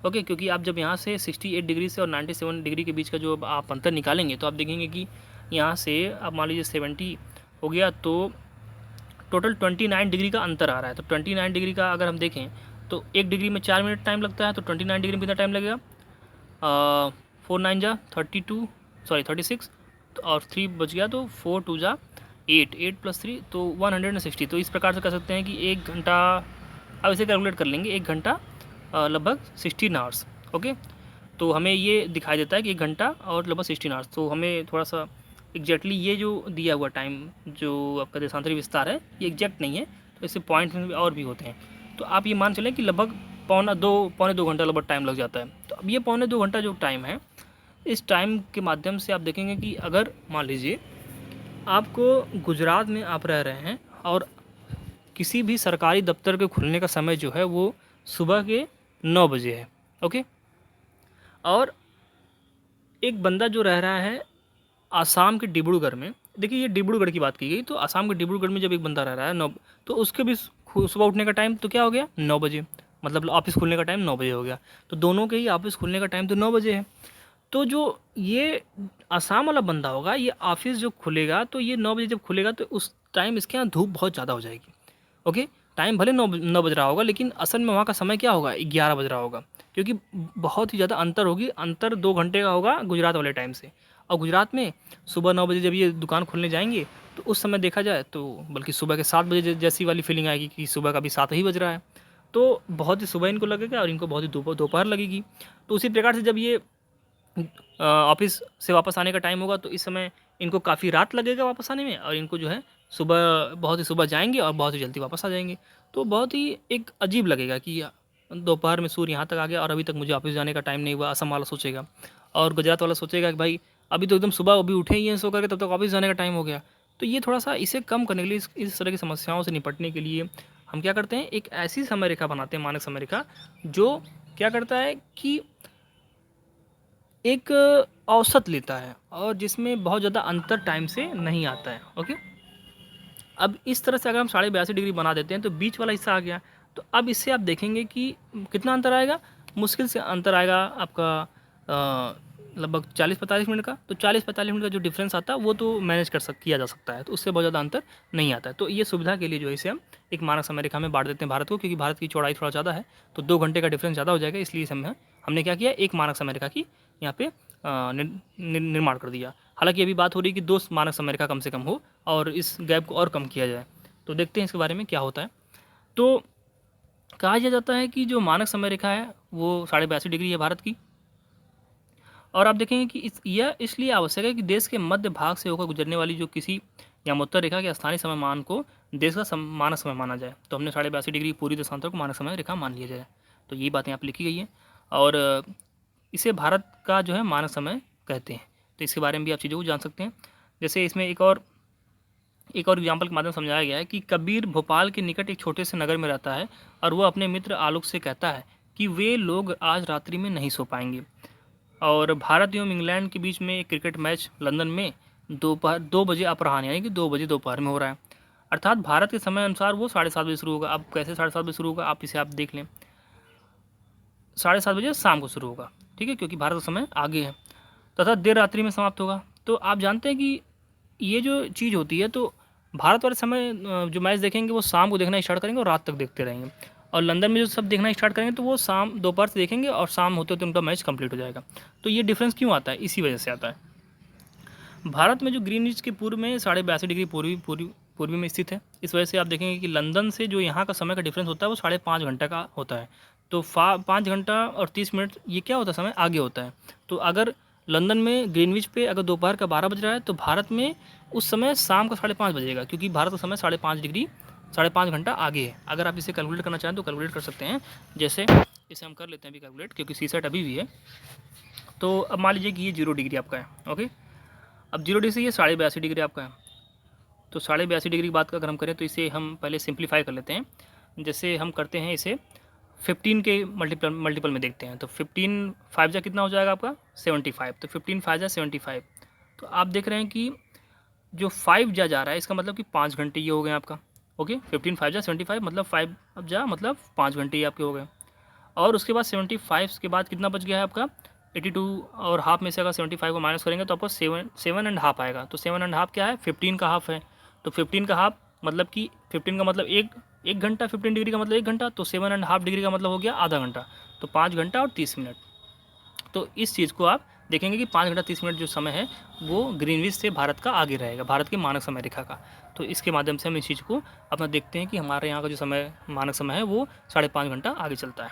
ओके। क्योंकि आप जब यहाँ से 68 डिग्री से और 97 डिग्री के बीच का जो आप अंतर निकालेंगे तो आप देखेंगे कि यहाँ से आप मान लीजिए 70 हो गया तो टोटल 29 डिग्री का अंतर आ रहा है। तो 29 डिग्री का अगर हम देखें तो 1 डिग्री में 4 मिनट टाइम लगता है, तो 29 डिग्री में कितना टाइम लगेगा, 4 9 जा 32, सॉरी 36, और 3 बच गया तो 4 2 जा 8, 8 + 3 तो 160। तो इस प्रकार से कह सकते हैं कि 1 घंटा, अब इसे कैलकुलेट कर लेंगे, 1 घंटा लगभग 16 आवर्स, ओके। तो हमें ये दिखाई देता है कि 1 घंटा और लगभग 16 आवर्स। तो हमें थोड़ा सा एग्जैक्टली ये जो दिया हुआ टाइम जो आपका देशांतरी विस्तार है ये एग्जैक्ट नहीं है, तो इससे पॉइंट में और भी होते हैं। तो आप ये मान चलें कि लगभग पौने दो घंटा लगभग टाइम लग जाता है। तो अब ये पौने 2 घंटा जो टाइम है, इस टाइम के माध्यम से आप देखेंगे कि अगर मान लीजिए आपको गुजरात में आप रह रहे हैं और किसी भी सरकारी दफ्तर के खुलने का समय जो है वो सुबह के 9 बजे है, ओके। और एक बंदा जो रह रहा है आसाम के डिब्रूगढ़ में, देखिए ये डिब्रूगढ़ की बात की गई, तो आसाम के डिब्रूगढ़ में जब एक बंदा रह रहा है 9, तो उसके भी सुबह उठने का टाइम तो क्या हो गया 9 बजे, मतलब ऑफिस खुलने का टाइम 9 बजे हो गया। तो दोनों के ही ऑफिस खुलने का टाइम तो 9 बजे है। तो जो ये आसाम वाला बंदा होगा ये ऑफिस जो खुलेगा तो ये 9 बजे जब खुलेगा तो उस टाइम इसके यहाँ धूप बहुत ज़्यादा हो जाएगी, ओके। टाइम भले 9 बज रहा होगा लेकिन असल में वहाँ का समय क्या होगा, 11 बज रहा होगा, क्योंकि बहुत ही ज़्यादा अंतर होगी, अंतर 2 घंटे का होगा गुजरात वाले टाइम से। और गुजरात में सुबह 9 बजे जब ये दुकान खोलने जाएंगे तो उस समय देखा जाए तो बल्कि सुबह के 7 बजे जैसी वाली फीलिंग आएगी कि सुबह का भी 7 ही बज रहा है। तो बहुत ही सुबह इनको लगेगा और इनको बहुत ही दोपहर लगेगी। तो उसी प्रकार से जब ये ऑफिस से वापस आने का टाइम होगा तो इस समय इनको काफ़ी रात लगेगा वापस आने में, और इनको जो है सुबह बहुत ही सुबह जाएंगे और बहुत ही जल्दी वापस आ जाएंगे। तो बहुत ही एक अजीब लगेगा कि दोपहर में सूर्य यहाँ तक आ गया और अभी तक मुझे ऑफिस जाने का टाइम नहीं हुआ, असम वाला सोचेगा। और गुजरात वाला सोचेगा कि भाई अभी तो एकदम सुबह अभी उठे ही हैं सो करके, तब तक ऑफिस जाने का टाइम हो गया। तो ये थोड़ा सा इसे कम करने के लिए, इस तरह की समस्याओं से निपटने के लिए हम क्या करते हैं, एक ऐसी समय रेखा बनाते हैं, मानक समय रेखा, जो क्या करता है कि एक औसत लेता है और जिसमें बहुत ज़्यादा अंतर टाइम से नहीं आता है। ओके, अब इस तरह से अगर हम 82.5 डिग्री बना देते हैं तो बीच वाला हिस्सा आ गया। तो अब इससे आप देखेंगे कि कितना अंतर आएगा, मुश्किल से अंतर आएगा आपका लगभग 40-45 मिनट का। तो 40-45 मिनट का जो डिफरेंस आता है वो तो मैनेज किया जा सकता है, तो उससे बहुत ज़्यादा अंतर नहीं आता है। तो ये सुविधा के लिए जो है इसे हम एक मानक समय रेखा में बांट देते हैं भारत को, क्योंकि भारत की चौड़ाई थोड़ा ज़्यादा है तो 2 घंटे का डिफरेंस ज़्यादा हो जाएगा, इसलिए हमने क्या किया, एक मानक समय रेखा की यहाँ पे निर्माण कर दिया। हालांकि अभी बात हो रही है कि 2 मानक समय रेखा कम से कम हो और इस गैप को और कम किया जाए। तो देखते हैं इसके बारे में क्या होता है। तो कहा यह जाता है कि जो मानक समय रेखा है वो 82.5 डिग्री है भारत की। और आप देखेंगे कि यह इसलिए आवश्यक है कि देश के मध्य भाग से होकर गुजरने वाली जो किसी यामोत्तर रेखा के स्थानीय समय मान को देश का मानक समय माना जाए। तो हमने 82.5 डिग्री पूरी देशांतर को मानक समय रेखा मान लिया जाए। तो ये बातें यहाँ पर लिखी गई हैं और इसे भारत का जो है मानक समय कहते हैं। तो इसके बारे में भी आप चीज़ों को जान सकते हैं। जैसे इसमें एक और एग्जाम्पल के माध्यम से समझाया गया है कि कबीर भोपाल के निकट एक छोटे से नगर में रहता है और वह अपने मित्र आलोक से कहता है कि वे लोग आज रात्रि में नहीं सो पाएंगे। और भारत एवं इंग्लैंड के बीच में एक क्रिकेट मैच लंदन में दोपहर 2 बजे अपराह्न यानी कि 2 बजे दोपहर में हो रहा है। अर्थात भारत के समय अनुसार वो 7:30 बजे शुरू होगा। अब कैसे 7:30 बजे शुरू होगा, आप इसे देख लें, 7:30 बजे शाम को शुरू होगा, ठीक है, क्योंकि भारत का समय आगे है, तथा देर रात्रि में समाप्त होगा। तो आप जानते हैं कि ये जो चीज़ होती है, तो भारत वाले समय जो मैच देखेंगे वो शाम को देखना स्टार्ट करेंगे और रात तक देखते रहेंगे। और लंदन में जो सब देखना स्टार्ट करेंगे तो वो दोपहर से देखेंगे और शाम होते होते उनका मैच कंप्लीट हो जाएगा। तो ये डिफरेंस क्यों आता है, इसी वजह से आता है। भारत में जो ग्रीनविच के पूर्व में 82.5 डिग्री पूर्वी में स्थित है। इस वजह से आप देखेंगे कि लंदन से जो यहाँ का समय का डिफरेंस होता है वो 5.5 घंटा का होता है। तो 5 घंटा और 30 मिनट ये क्या होता है, समय आगे होता है। तो अगर लंदन में ग्रीनविच पे अगर दोपहर का 12 बज रहा है तो भारत में उस समय शाम का 5:30 बजेगा, क्योंकि भारत का समय 5.5 घंटा आगे है। अगर आप इसे कैलकुलेट करना चाहें तो कैलकुलेट कर सकते हैं। जैसे इसे हम कर लेते हैं अभी कैलकुलेट, क्योंकि सीसेट अभी भी है। तो अब मान लीजिए कि ये 0 डिग्री आपका है। ओके, अब 0 डिग्री से ये 82.5 डिग्री आपका है। तो 82.5 डिग्री की बात अगर हम करें तो इसे हम पहले सिंप्लीफाई कर लेते हैं। जैसे हम करते हैं इसे 15 के मल्टीपल में देखते हैं। तो 15 5 जा कितना हो जाएगा आपका 75। तो 15 5 जा 75। तो आप देख रहे हैं कि जो 5 जा रहा है इसका मतलब कि 5 घंटे ये हो गए आपका। ओके, 15 5 जा 75 मतलब 5 अब जा मतलब 5 घंटे ये आपके हो गए। और उसके बाद 75 के बाद कितना बच गया है आपका 82 और हाफ में से अगर 75 को माइनस करेंगे तो आपको 7.5 आएगा। तो 7.5 क्या है, 15 का हाफ है। तो 15 का हाफ मतलब कि 15 का मतलब एक घंटा, 15 डिग्री का मतलब 1 घंटा, तो 7.5 डिग्री का मतलब हो गया आधा घंटा। तो 5 घंटा और 30 मिनट। तो इस चीज़ को आप देखेंगे कि 5 घंटा 30 मिनट जो समय है वो ग्रीनविच से भारत का आगे रहेगा, भारत के मानक समय रेखा का। तो इसके माध्यम से हम इस चीज़ को अपना देखते हैं कि हमारे यहाँ का जो समय मानक समय है वो 5.5 घंटा आगे चलता है।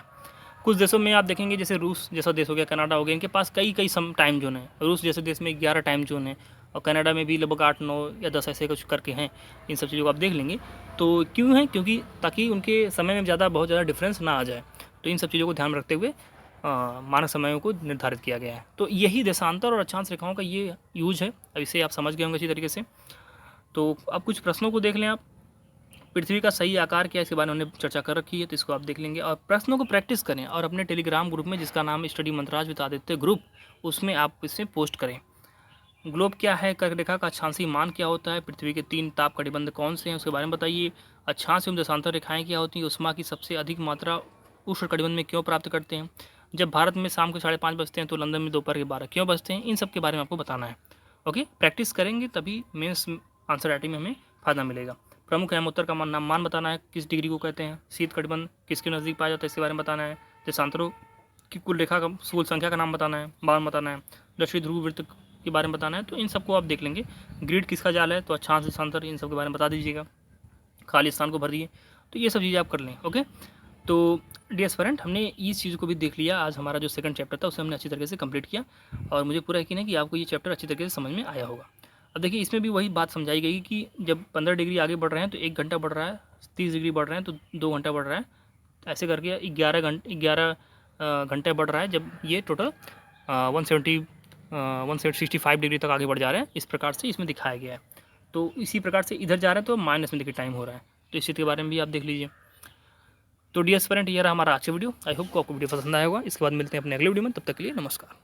कुछ देशों में आप देखेंगे जैसे रूस जैसा देश हो गया, कनाडा हो गया, इनके पास कई टाइम जोन है। रूस जैसे देश में 11 टाइम जोन है और कनाडा में भी लगभग 8 9 या 10 ऐसे कुछ करके हैं। इन सब चीज़ों को आप देख लेंगे। तो क्यों है, क्योंकि ताकि उनके समय में बहुत ज़्यादा डिफरेंस ना आ जाए। तो इन सब चीज़ों को ध्यान में रखते हुए मानक समयों को निर्धारित किया गया है। तो यही देशांतर और अक्षांश रेखाओं का ये यूज है। अब इसे आप समझ गए होंगे अच्छी तरीके से। तो अब कुछ प्रश्नों को देख लें आप। पृथ्वी का सही आकार क्या है, इसके बारे में हमने चर्चा कर रखी है, तो इसको आप देख लेंगे। और प्रश्नों को प्रैक्टिस करें और अपने टेलीग्राम ग्रुप में, जिसका नाम है स्टडी मंत्राज विद आदित्य ग्रुप, उसमें आप इसे पोस्ट करें। ग्लोब क्या है, कर्क रेखा का अक्षांशीय मान क्या होता है, पृथ्वी के 3 ताप कटिबंध कौन से हैं उसके बारे में बताइए। अक्षांश एवं देशांतर रेखाएं क्या होती हैं, उष्मा की सबसे अधिक मात्रा उष्ण कटिबंध में क्यों प्राप्त करते हैं, जब भारत में शाम के 5:30 बजते हैं तो लंदन में दोपहर के 12 क्यों बजते हैं, इन सब के बारे में आपको बताना है। ओके, प्रैक्टिस करेंगे तभी मेंस आंसर राइटिंग में हमें फ़ायदा मिलेगा। प्रमुख हेमोत्तर का मान बताना है, किस डिग्री को कहते हैं। शीत कटिबंध किसके नज़दीक पाया जाता है, इसके बारे में बताना है। देशांतरों की कुल रेखा का कुल संख्या का नाम बताना है, बार बताना है। दक्षिण ध्रुव वृत्त के बारे में बताना है। तो इन सबको आप देख लेंगे। ग्रिड किसका जाल है, तो अक्षांश देशांतर, इन सब के बारे में बता दीजिएगा। खाली स्थान को भर दिए। तो ये सब चीज़ें आप कर लें। ओके, तो डियर स्टूडेंट, हमने इस चीज़ को भी देख लिया। आज हमारा जो सेकंड चैप्टर था उसे हमने अच्छी तरीके से कंप्लीट किया और मुझे पूरा यकीन है कि आपको ये चैप्टर अच्छी तरीके से समझ में आया होगा। अब देखिए, इसमें भी वही बात समझाई गई कि जब 15 डिग्री आगे बढ़ रहे हैं तो 1 घंटा बढ़ रहा है, 30 डिग्री बढ़ रहे हैं तो 2 घंटा बढ़ रहा है, ऐसे करके 11 घंटे बढ़ रहा है जब ये टोटल 165 डिग्री तक आगे बढ़ जा रहे हैं। इस प्रकार से इसमें दिखाया गया है। तो इसी प्रकार से इधर जा रहे हैं तो माइनस में देखिए टाइम हो रहा है। तो इस चीज़ के बारे में भी आप देख लीजिए। तो डियर स्टूडेंट, ये रहा हमारा आज का वीडियो। आई होप को आपको वीडियो पसंद आया होगा। इसके बाद मिलते हैं अपने अगले वीडियो में, तब तक के लिए नमस्कार।